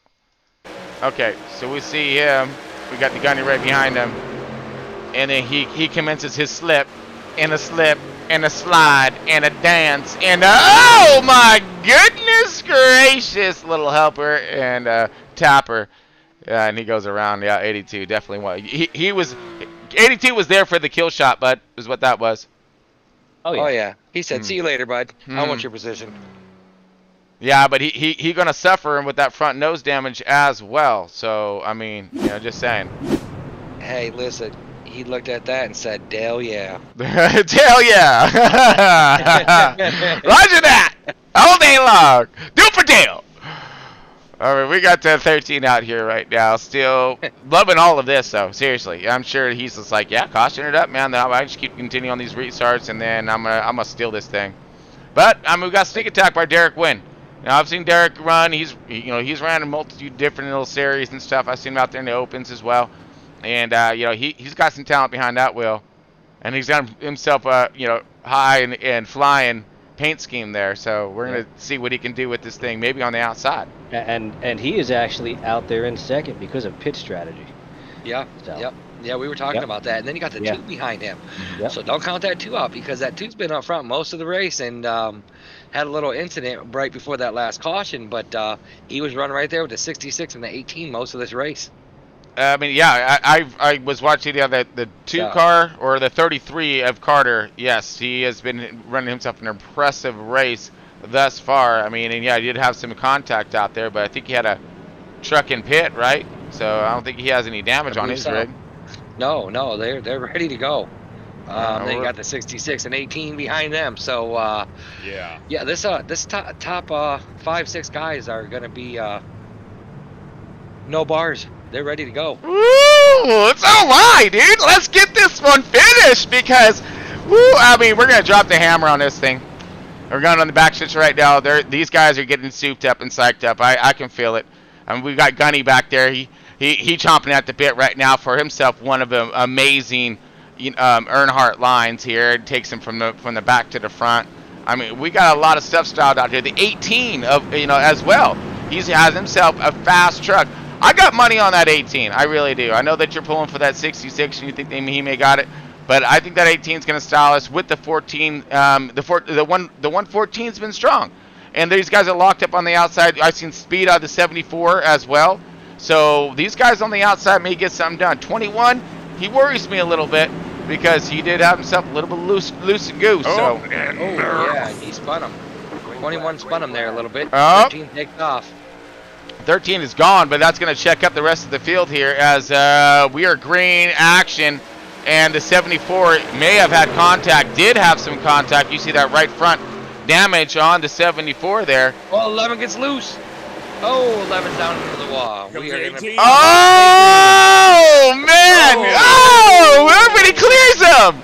Okay, so we see him. We got the Gunny right behind him, and then he commences his slip, and a slide, and a dance, and oh my goodness gracious, little helper and tapper, and he goes around. Yeah, 82 definitely was. He was. 82 was there for the kill shot, bud, is what that was. Oh, yeah. He said, see you later, bud. I want your position. Yeah, but he going to suffer with that front nose damage as well. So, I mean, just saying. Hey, listen. He looked at that and said, Dale, yeah. Dale, yeah. Roger that. All day long. Do it for Dale. All right, we got 13 out here right now. Still loving all of this, though. Seriously, I'm sure he's just like, yeah, caution it up, man. I just keep continuing on these restarts, and then I'm gonna steal this thing. But we got sneak attack by Derek Wynn. Now I've seen Derek run. He's ran a multitude of different little series and stuff. I've seen him out there in the opens as well, and he's got some talent behind that wheel, and he's got himself high and flying paint scheme there, so we're gonna see what he can do with this thing, maybe on the outside. And he is actually out there in second because of pit strategy. Yeah. So, Yep. Yeah, we were talking about that. And then you got the 2 behind him. So don't count that 2 out, because that 2's been up front most of the race and had a little incident right before that last caution. But he was running right there with the 66 and the 18 most of this race. I mean, yeah, I was watching the 2 car or the 33 of Carter. Yes, he has been running himself an impressive race thus far. I mean, and yeah, he did have some contact out there, but I think he had a truck in pit, right? So I don't think he has any damage on his rig. No, they're ready to go. Then you got the 66 and 18 behind them. So yeah, this top 5-6 guys are gonna be no bars. They're ready to go. Ooh, it's all right, dude. Let's get this one finished because, I mean, we're gonna drop the hammer on this thing. We're going on the back stretch right now. These guys are getting souped up and psyched up. I can feel it. I mean, we got Gunny back there. He chomping at the bit right now for himself. One of the amazing Earnhardt lines here. It takes him from the back to the front. I mean, we got a lot of stuff styled out here. The 18 of as well. He has himself a fast truck. I got money on that 18. I really do. I know that you're pulling for that 66 and you think he may got it, but I think that 18 is going to style us with the 14. The 114's been strong, and these guys are locked up on the outside. I've seen speed out of the 74 as well. So these guys on the outside may get something done. 21, he worries me a little bit because he did have himself a little bit loose and goose. Yeah, he spun him. 21 spun him there a little bit. 13 takes off. 13 is gone, but that's going to check up the rest of the field here as we are green action, and the 74 may have had contact, did have some contact. You see that right front damage on the 74 there. Well, 11 gets loose. Oh, 11's down into the wall. We are gonna... Oh, man! Oh, everybody clears him!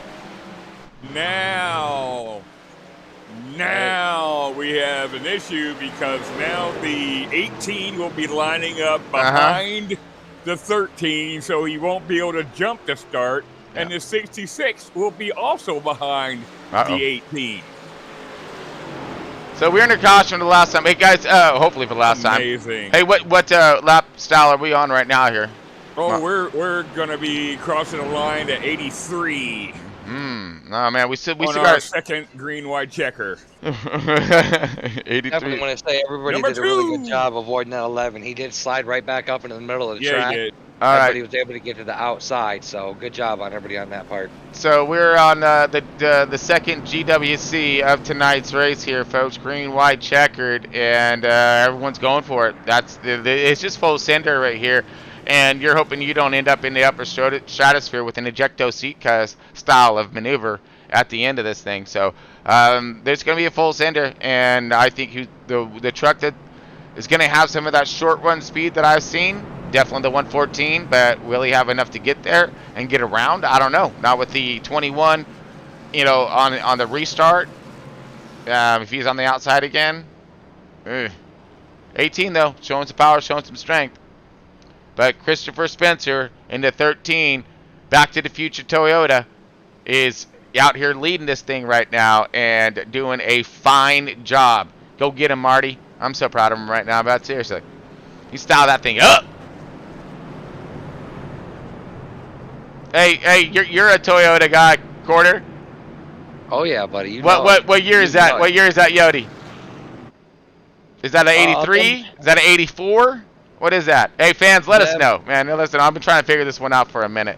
Now we have an issue because now the 18 will be lining up behind the 13, so he won't be able to jump to start, and the 66 will be also behind the 18. So we're under caution for the last time. Hey guys, hopefully for the last time. Amazing. Hey, what lap style are we on right now here? Oh, we're gonna be crossing the line to 83. No man, we still got our second green white checker. 83. Definitely want to say everybody did a really good job avoiding that 11. He did slide right back up into the middle of the track. He did. Everybody was able to get to the outside, so good job on everybody on that part. So we're on the second GWC of tonight's race here, folks. Green, white, checkered, and everyone's going for it. It's just full sender right here, and you're hoping you don't end up in the upper stratosphere with an ejecto seat style of maneuver at the end of this thing. So there's going to be a full sender, and I think the truck that is going to have some of that short run speed that I've seen. Definitely the 114, but will he have enough to get there and get around? I don't know. Not with the 21, on the restart. If he's on the outside again. 18 though, showing some power, showing some strength. But Christopher Spencer in the 13, Back to the Future Toyota, is out here leading this thing right now and doing a fine job. Go get him, Marty. I'm so proud of him right now, but seriously. He styled that thing up. Hey, you're a Toyota guy, Quarter. Oh yeah, buddy. What year is that? What year is that Yodi? Is that an 83? Is that an 84? What is that? Hey fans, let us know, man. Listen, I've been trying to figure this one out for a minute.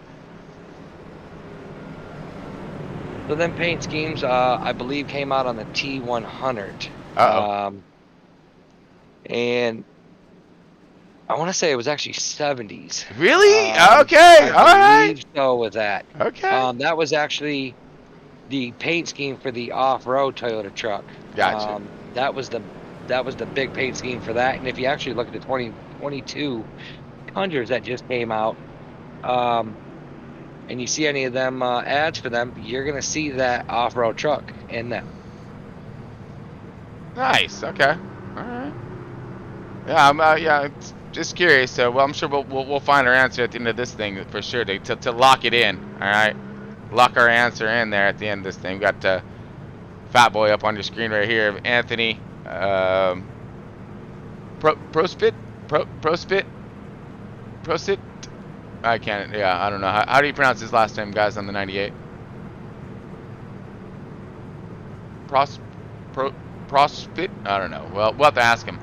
So then paint schemes, I believe, came out on the T100. And I want to say it was actually 70s. Really? Okay. All right. So with that. Okay. That was actually the paint scheme for the off-road Toyota truck. Gotcha. That was the big paint scheme for that. And if you actually look at the 2022 Tundras that just came out, and you see any of them ads for them, you're gonna see that off-road truck in them. Nice. Okay. All right. Yeah. I'm just curious. So, well, I'm sure we'll find our answer at the end of this thing for sure to lock it in. All right. Lock our answer in there at the end of this thing. We got Fat Boy up on your screen right here. Anthony. Prospit. I can't. Yeah, I don't know. How do you pronounce his last name, guys, on the 98? Prosfit? I don't know. Well, we'll have to ask him.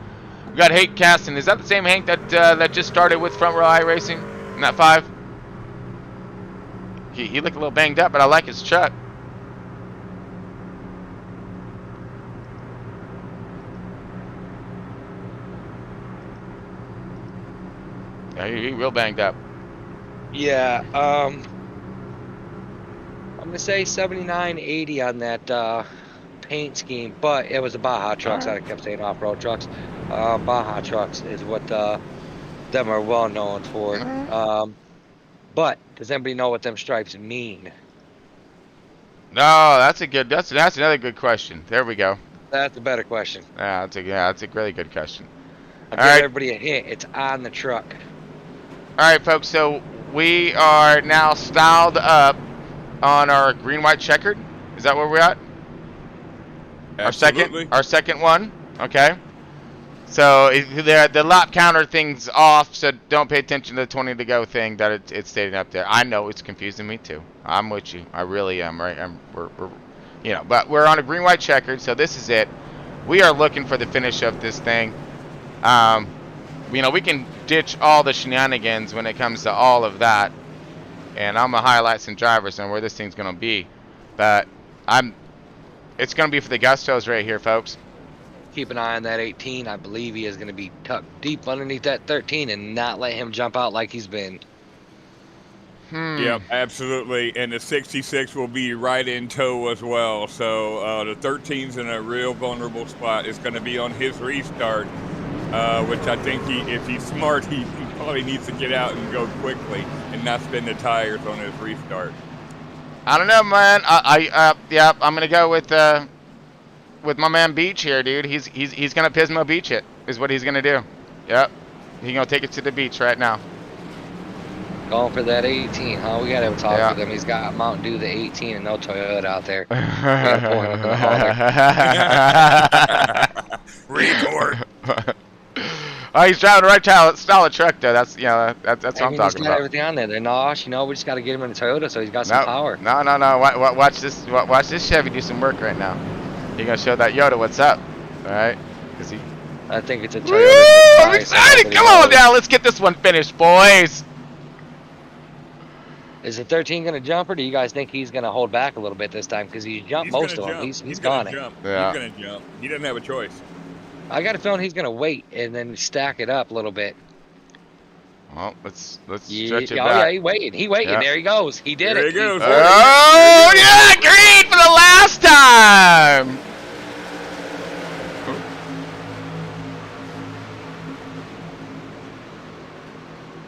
We got Hank Caston. Is that the same Hank that just started with Front Row iRacing in that 5? He looked a little banged up, but I like his truck. Yeah, he real banged up. Yeah, I'm gonna say 79, 80 on that paint scheme, but it was the Baja trucks. I kept saying off-road trucks. Baja trucks is what them are well known for. But does anybody know what them stripes mean? No, that's another good question. There we go. That's a better question. Yeah, that's a really good question. I'll give everybody a hint. It's on the truck. All right, folks. So we are now styled up on our green-white checkered. Is that where we're at? Absolutely. Our second one. Okay. So the lap counter thing's off, so don't pay attention to the 20 to go thing that it's stating up there. I know it's confusing me too. I'm with you. I really am. Right? But we're on a green-white checkered, so this is it. We are looking for the finish of this thing. We can ditch all the shenanigans when it comes to all of that, and I'm gonna highlight some drivers and where this thing's gonna be. But it's gonna be for the gustos right here, folks. Keep an eye on that 18. I believe he is going to be tucked deep underneath that 13 and not let him jump out like he's been. Yep, absolutely. And the 66 will be right in tow as well. So the 13's in a real vulnerable spot. It's going to be on his restart, which I think if he's smart, he probably needs to get out and go quickly and not spin the tires on his restart. I don't know, man. I'm gonna go with my man Beach here, dude. He's gonna Pismo Beach it, is what he's gonna do. Yep. He's gonna take it to the beach right now. Going for that 18, huh? We gotta talk with him. He's got Mountain Dew, the 18, and no Toyota out there. Report. Oh, he's driving the right style of truck, though. That's what I'm talking about. He's got everything on there. They're nosh, we just gotta get him in a Toyota so he's got some power. No. Watch this Chevy do some work right now. You're gonna show that Yoda what's up, all right? I think it's a Toyota. Woo! I'm excited. Come on now, let's get this one finished, boys. Is the 13 going to jump, or do you guys think he's going to hold back a little bit this time? Because he's jumped most of them. He's gone it. Yeah. He's going to jump. He doesn't have a choice. I got a feeling he's going to wait and then stack it up a little bit. Well, let's stretch it back. Yeah, he waiting. Yeah. There he goes. He did there it. He goes. Oh, yeah, green for the last time.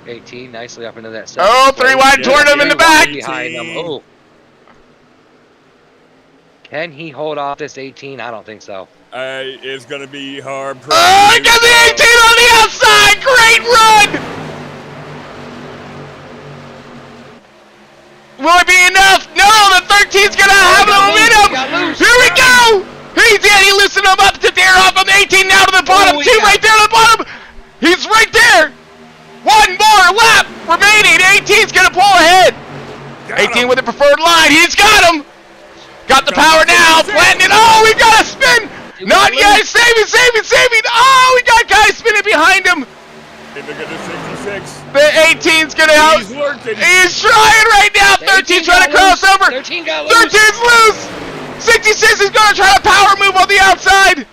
18, nicely up into that. Oh, 3 wide toward him in the back. Behind him. Oh. Can he hold off this 18? I don't think so. It's going to be hard. Oh, he got the 18 on the outside. Great run. Will it be enough? No, the 13's going to have the momentum. Here we go. He did. He loosened him up to dare off on the 18 now to the bottom. 2 right there to the bottom. He's right there. 1 more lap remaining. 18's going to pull ahead. 18 with the preferred line. He's got him. Got the power now. Planting it. Oh, we got a spin. Not yet. Save it. Oh, we got guys spinning behind him. Look at the 66. The 18's going to help. He's lurking. He's trying right now. 13's trying to cross over. 13 got loose. 13's loose. 66 is going to try to power move on the outside.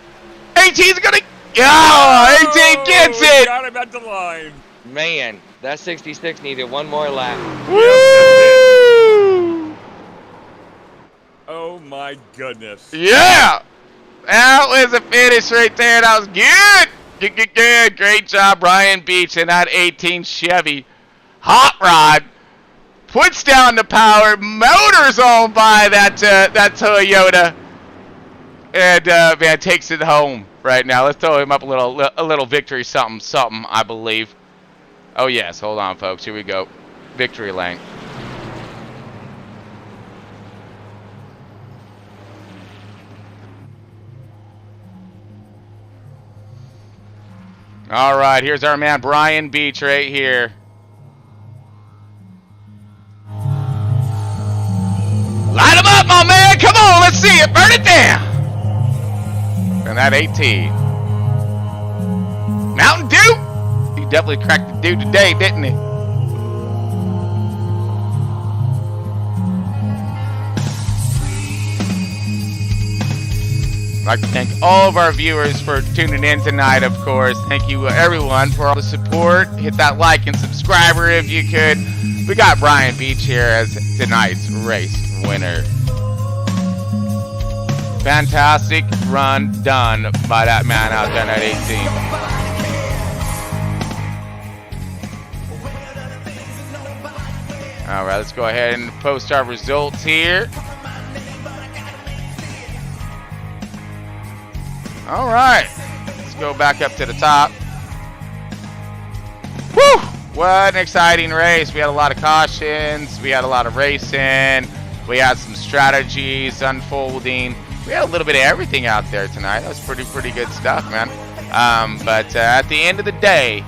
18's going to. Oh, 18 gets it. Got him at the line. Man, that 66 needed 1 more lap. Woo! Oh my goodness. Yeah! That was a finish right there. That was good. Good. Great job, Brian Beach, and that 18 Chevy. Hot rod. Puts down the power. Motors on by that Toyota. And, man, takes it home right now. Let's throw him up a little victory something, I believe. Oh, yes. Hold on, folks. Here we go. Victory lane. All right. Here's our man, Brian Beach, right here. Let's see it. Burn it down. And that 18. Mountain Dew. He definitely cracked the dew today, didn't he? I'd like to thank all of our viewers for tuning in tonight, of course. Thank you, everyone, for all the support. Hit that like and subscriber if you could. We got Brian Beach here as tonight's race winner. Fantastic run done by that man out there at 18. All right, let's go ahead and post our results here. All right, let's go back up to the top. Woo! What an exciting race. We had a lot of cautions. We had a lot of racing. We had some strategies unfolding. We had a little bit of everything out there tonight. That was pretty good stuff, man. But at the end of the day,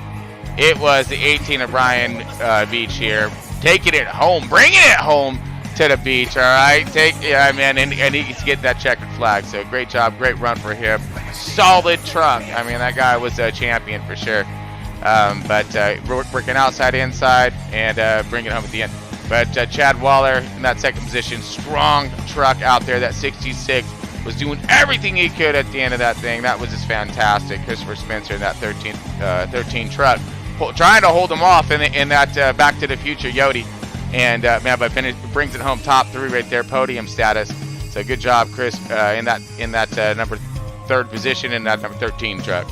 it was the 18 of Brian Beach here, taking it home, bringing it home to the beach. All right, man, and he's getting that checkered flag. So great job, great run for him. Solid truck. I mean, that guy was a champion for sure. But working outside, inside, and bringing it home at the end. But Chad Waller in that second position, strong truck out there. That 66 was doing everything he could at the end of that thing. That was just fantastic. Christopher Spencer in that 13 truck, trying to hold him off in that Back to the Future Yodi. And man, but brings it home, top 3 right there, podium status. So good job, Chris, in that number 3rd position in that number 13 truck.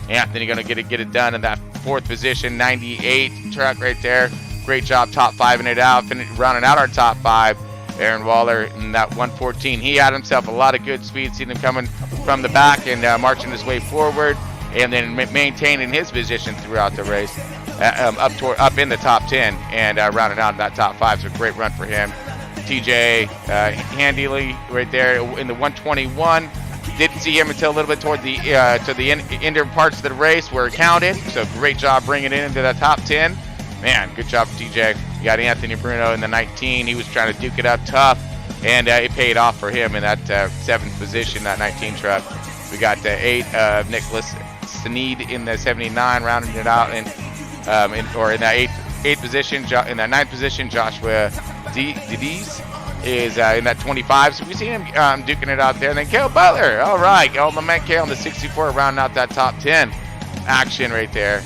Anthony gonna get it done in that 4th position, 98 truck right there. Great job, top 5ing it out, rounding out our top 5. Aaron Waller in that 114. He had himself a lot of good speed, seeing him coming from the back and marching his way forward, and then maintaining his position throughout the race, up in the top 10, and rounding out that top 5. So great run for him. TJ handily right there in the 121. Didn't see him until a little bit toward the end parts of the race where it counted. So great job bringing it into the top 10. Man, good job, TJ. You got Anthony Bruno in the 19. He was trying to duke it up tough, and it paid off for him in that 7th position, that 19 truck. We got 8 Nicholas Sneed in the 79, rounding it out, in that 8th position. In that 9th position, Joshua Didiz is in that 25. So we see him duking it out there. And then Cale Butler. All right, my man Cale in the 64, rounding out that top 10 action right there.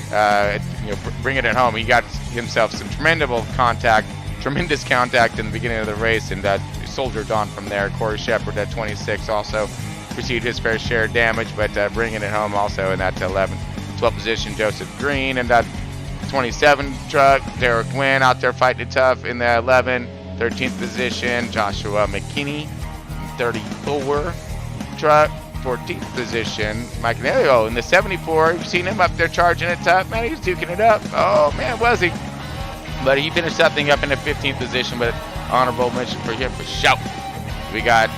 Bringing it home. He got himself some tremendous contact in the beginning of the race, and soldiered on from there. Corey Shepard at 26 also received his fair share of damage, but bringing it home also in that 11, 12 position. Joseph Green in that 27 truck. Derek Gwynn out there fighting it tough in the 11, 13th position. Joshua McKinney, 34 truck. 14th position, Mike Nelio in the 74. You've seen him up there charging it tough. Man, he's duking it up. Oh, man, was he? But he finished that thing up in the 15th position, but honorable mention for him for sure. We got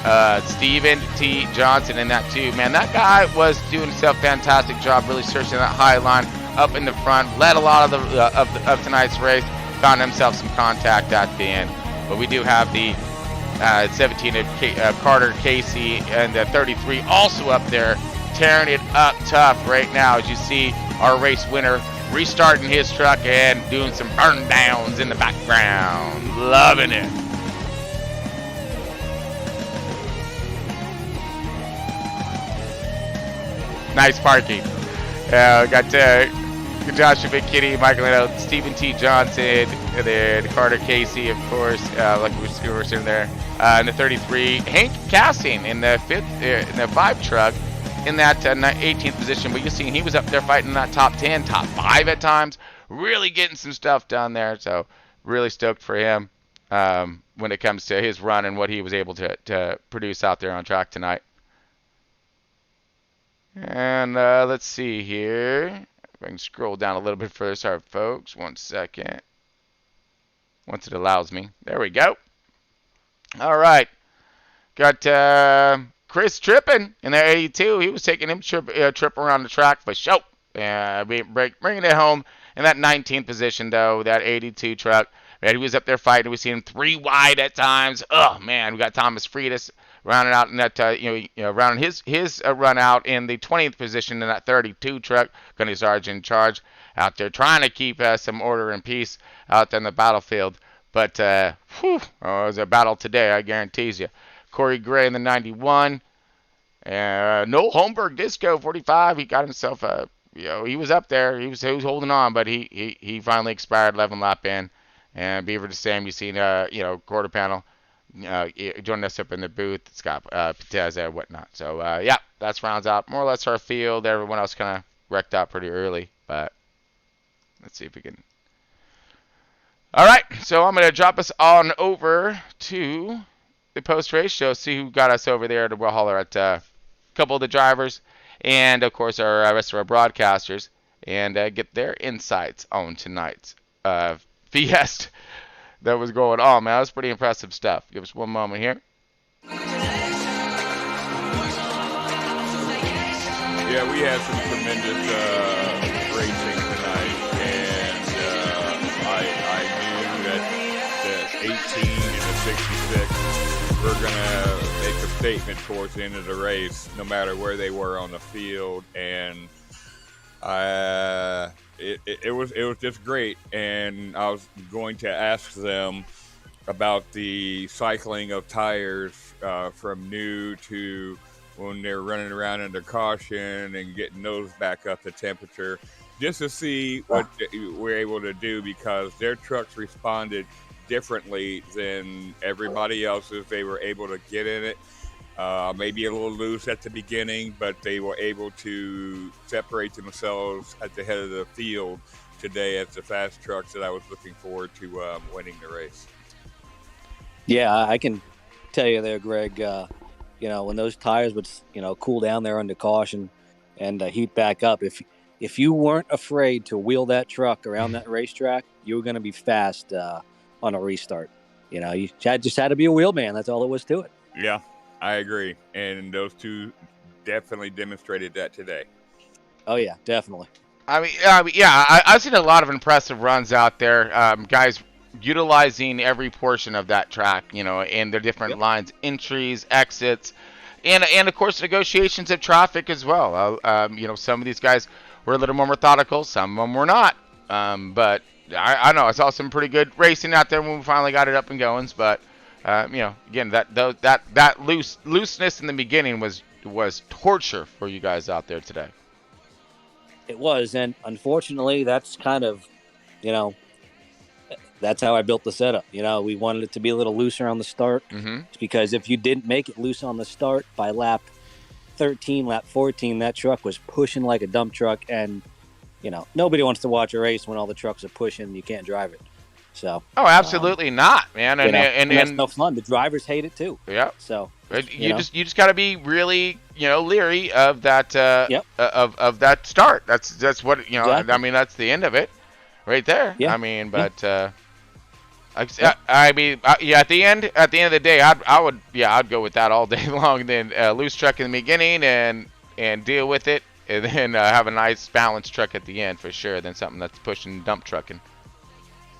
Steven T. Johnson in that too. Man, that guy was doing himself a fantastic job, really searching that high line up in the front. Led a lot of tonight's race. Found himself some contact at the end. But we do have the 17 of Carter Casey and the 33 also up there, tearing it up tough right now. As you see our race winner restarting his truck and doing some burn downs in the background. Loving it. Nice parking. We got Joshua McKinney, Michael Leno, Stephen T. Johnson, and then Carter Casey, of course, like we were sitting there. In the 33, Hank Casting in the 5 truck in that 18th position. But you see, he was up there fighting that top 10, top 5 at times, really getting some stuff done there. So really stoked for him when it comes to his run and what he was able to produce out there on track tonight. And let's see here. If I can scroll down a little bit further. Sorry, folks. 1 second. Once it allows me. There we go. All right. Got Chris Trippin in there, 82. He was taking him trip around the track for show. Bringing it home in that 19th position, though, that 82 truck. Man, he was up there fighting. We see him 3 wide at times. Oh, man. We got Thomas Freitas rounding out in that rounding his run out in the 20th position in that 32 truck. Gunny Sargent in charge out there trying to keep some order and peace out there in the battlefield. But it was a battle today, I guarantee you. Corey Gray in the 91. Noel Holmberg Disco 45. He got himself he was up there. He was holding on, but he finally expired 11 lap in. And Beaver the same. You seen quarter panel joining us up in the booth. Scott Pitez and whatnot. So that's rounds out more or less our field. Everyone else kind of wrecked out pretty early, but let's see if we can. All right, so I'm going to drop us on over to the post-race show, see who got us over there to holler at a couple of the drivers and, of course, our rest of our broadcasters and get their insights on tonight's fiesta that was going on, man. That was pretty impressive stuff. Give us one moment here. Yeah, we had some tremendous racing tonight, and I knew that the 18 and the 66 were going to make a statement towards the end of the race, no matter where they were on the field, and it was just great. And I was going to ask them about the cycling of tires from new to when they're running around under caution and getting those back up to temperature, just to see what we're able to do, because their trucks responded differently than everybody else's. They were able to get in it, maybe a little loose at the beginning, but they were able to separate themselves at the head of the field today as the fast trucks that I was looking forward to winning the race. Yeah, I can tell you there, Greg, when those tires would, cool down there under caution and heat back up, if you weren't afraid to wheel that truck around that racetrack, you were going to be fast on a restart. You just had to be a wheelman. That's all there was to it. Yeah, I agree. And those two definitely demonstrated that today. Oh, yeah, definitely. I've seen a lot of impressive runs out there. Guys utilizing every portion of that track, and the different lines, entries, exits, and of course negotiations of traffic as well. Some of these guys were a little more methodical, some of them were not. But I know I saw some pretty good racing out there when we finally got it up and going. But again, that looseness in the beginning was torture for you guys out there today. It was, and unfortunately, that's kind of, that's how I built the setup. We wanted it to be a little looser on the start, because if you didn't make it loose on the start, by lap 13, lap 14, that truck was pushing like a dump truck, and nobody wants to watch a race when all the trucks are pushing and you can't drive it. So absolutely not, man. And that's no fun. The drivers hate it too. Yeah. So you just got to be really leery of that of that start. That's what Exactly. I mean, that's the end of it, right there. Yeah. I mean, but at the end of the day, I'd go with that all day long. Then loose truck in the beginning and deal with it, and then have a nice balanced truck at the end for sure. Than something that's pushing dump trucking.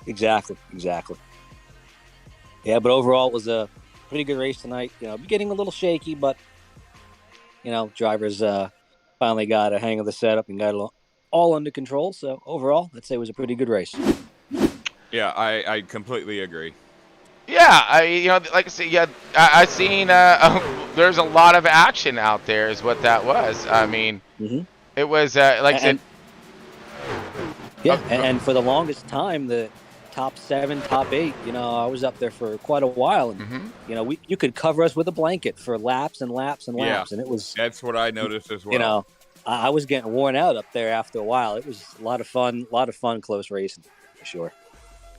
Exactly. Yeah, but overall it was a pretty good race tonight. Getting a little shaky, but drivers finally got a hang of the setup and got it all under control. So overall, I'd say it was a pretty good race. Yeah, I completely agree. Yeah, like I said, I seen there's a lot of action out there is what that was. I mean, it was like I said. Yeah, and for the longest time, the top 7, top 8, I was up there for quite a while, and you could cover us with a blanket for laps and laps and laps, and it was. That's what I noticed as well. I was getting worn out up there after a while. It was a lot of fun, close racing for sure.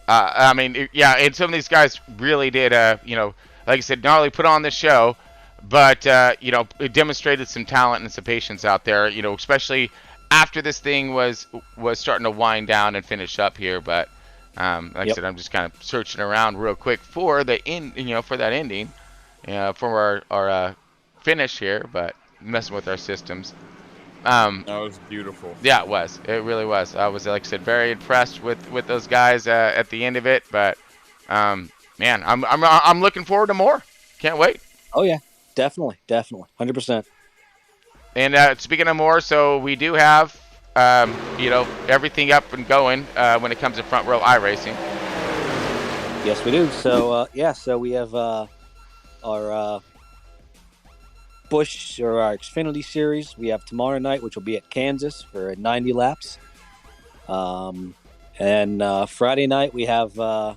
And some of these guys really did, like I said, not only put on the show, but it demonstrated some talent and some patience out there. Especially after this thing was starting to wind down and finish up here. But I said, I'm just kind of searching around real quick for the for that ending, for our finish here, but messing with our systems. That was beautiful. Yeah, it was. It really was. I was, like I said, very impressed with those guys at the end of it. But man, I'm looking forward to more. Can't wait. Oh yeah, Definitely, 100%. And speaking of more, so we do have, everything up and going when it comes to front row iRacing. Yes, we do. So, so we have our Busch or our Xfinity Series. We have tomorrow night, which will be at Kansas for 90 laps. And Friday night, we have the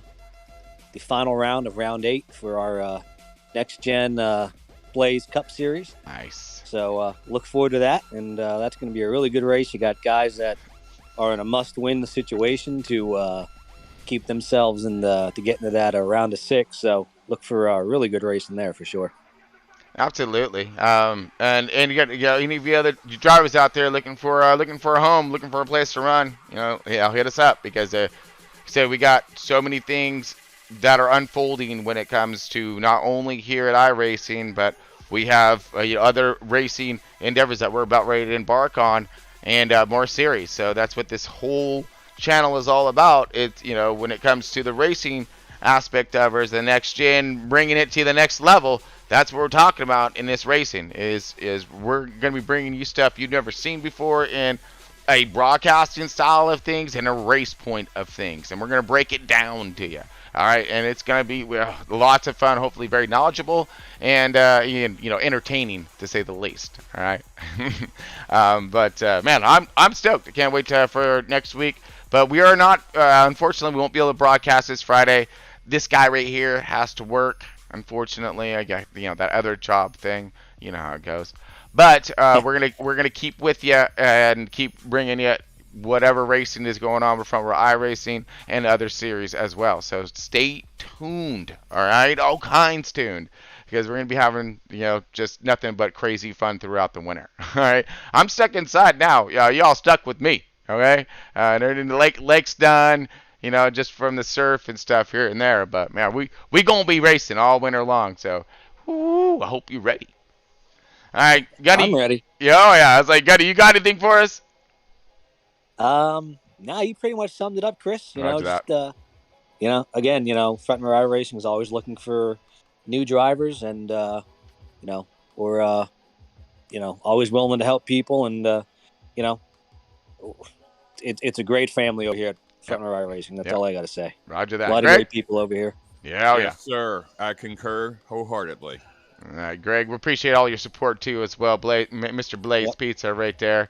final round of round 8 for our NEXTGEN Blaze Cup Series. Nice. So look forward to that, and that's going to be a really good race. You got guys that are in a must-win situation to keep themselves to get into that round of 6. So look for a really good race in there for sure. Absolutely. And you got any of the other drivers out there looking for a home, looking for a place to run. Hit us up because we got so many things that are unfolding when it comes to not only here at iRacing, but we have other racing endeavors that we're about ready to embark on, and more series. So that's what this whole channel is all about. It's when it comes to the racing aspect of it, the next gen, bringing it to the next level. That's what we're talking about in this racing. Is we're going to be bringing you stuff you've never seen before in a broadcasting style of things and a race point of things, and we're going to break it down to you. All right, and it's going to be lots of fun, hopefully very knowledgeable, and entertaining to say the least. All right, but man, I'm stoked. I can't wait for next week. But we are not, unfortunately, we won't be able to broadcast this Friday. This guy right here has to work. Unfortunately, I got that other job thing. You know how it goes. But we're gonna keep with you and keep bringing you whatever racing is going on from iRacing and other series as well. So stay tuned. All right, all kinds tuned, because we're gonna be having just nothing but crazy fun throughout the winter. All right, I'm stuck inside now. Y'all stuck with me. Okay, the lake's done. Just from the surf and stuff here and there. But man, we gonna be racing all winter long. So, I hope you're ready. All right, Gunny. I'm ready. Yeah, I was like, Gunny, you got anything for us? No, you pretty much summed it up, Chris. Roger that. Again, Front Row iRacing is always looking for new drivers, and we're always willing to help people, and it's a great family over here at Front Row iRacing. That's all I got to say. Roger that. A lot of great people over here. Yeah, yes, sir. I concur wholeheartedly. All right, Greg, we appreciate all your support too as well. Mr. Blaze Pizza right there.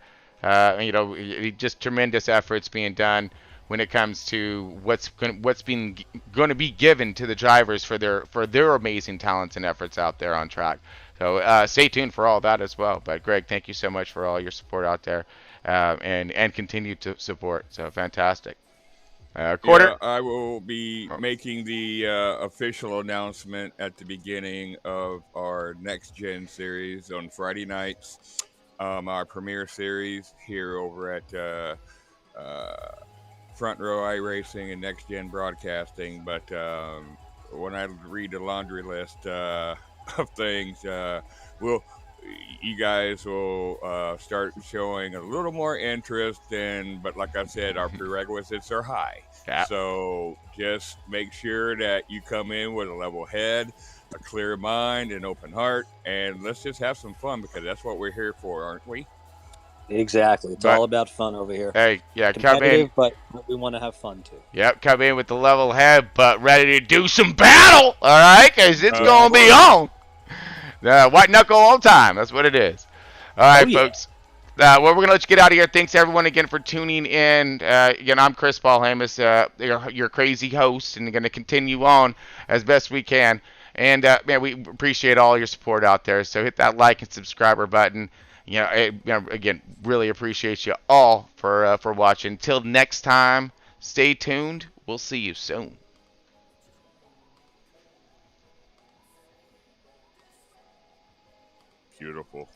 Just tremendous efforts being done when it comes to what's being going to be given to the drivers for their amazing talents and efforts out there on track. So stay tuned for all that as well. But Greg, thank you so much for all your support out there, and continue to support. So fantastic. Yeah, I will be making the official announcement at the beginning of our Next Gen series on Friday nights, our premiere series here over at Front Row iRacing and Next Gen Broadcasting. But when I read the laundry list of things, you guys will start showing a little more interest but like I said, our prerequisites are high. Yeah. So just make sure that you come in with a level head, a clear mind, an open heart, and let's just have some fun, because that's what we're here for, aren't we? Exactly. It's all about fun over here. Hey, come in. But we want to have fun too. Yep, come in with the level head, but ready to do some battle. All right, because it's going to be on. White knuckle all the time. That's what it is. All right, folks. We're going to let you get out of here. Thanks, everyone, again, for tuning in. Again, I'm Chris Paul Hamus, your crazy host, and going to continue on as best we can. And, man, we appreciate all your support out there. So hit that like and subscriber button. Again, really appreciate you all for watching. Till next time, stay tuned. We'll see you soon. Beautiful.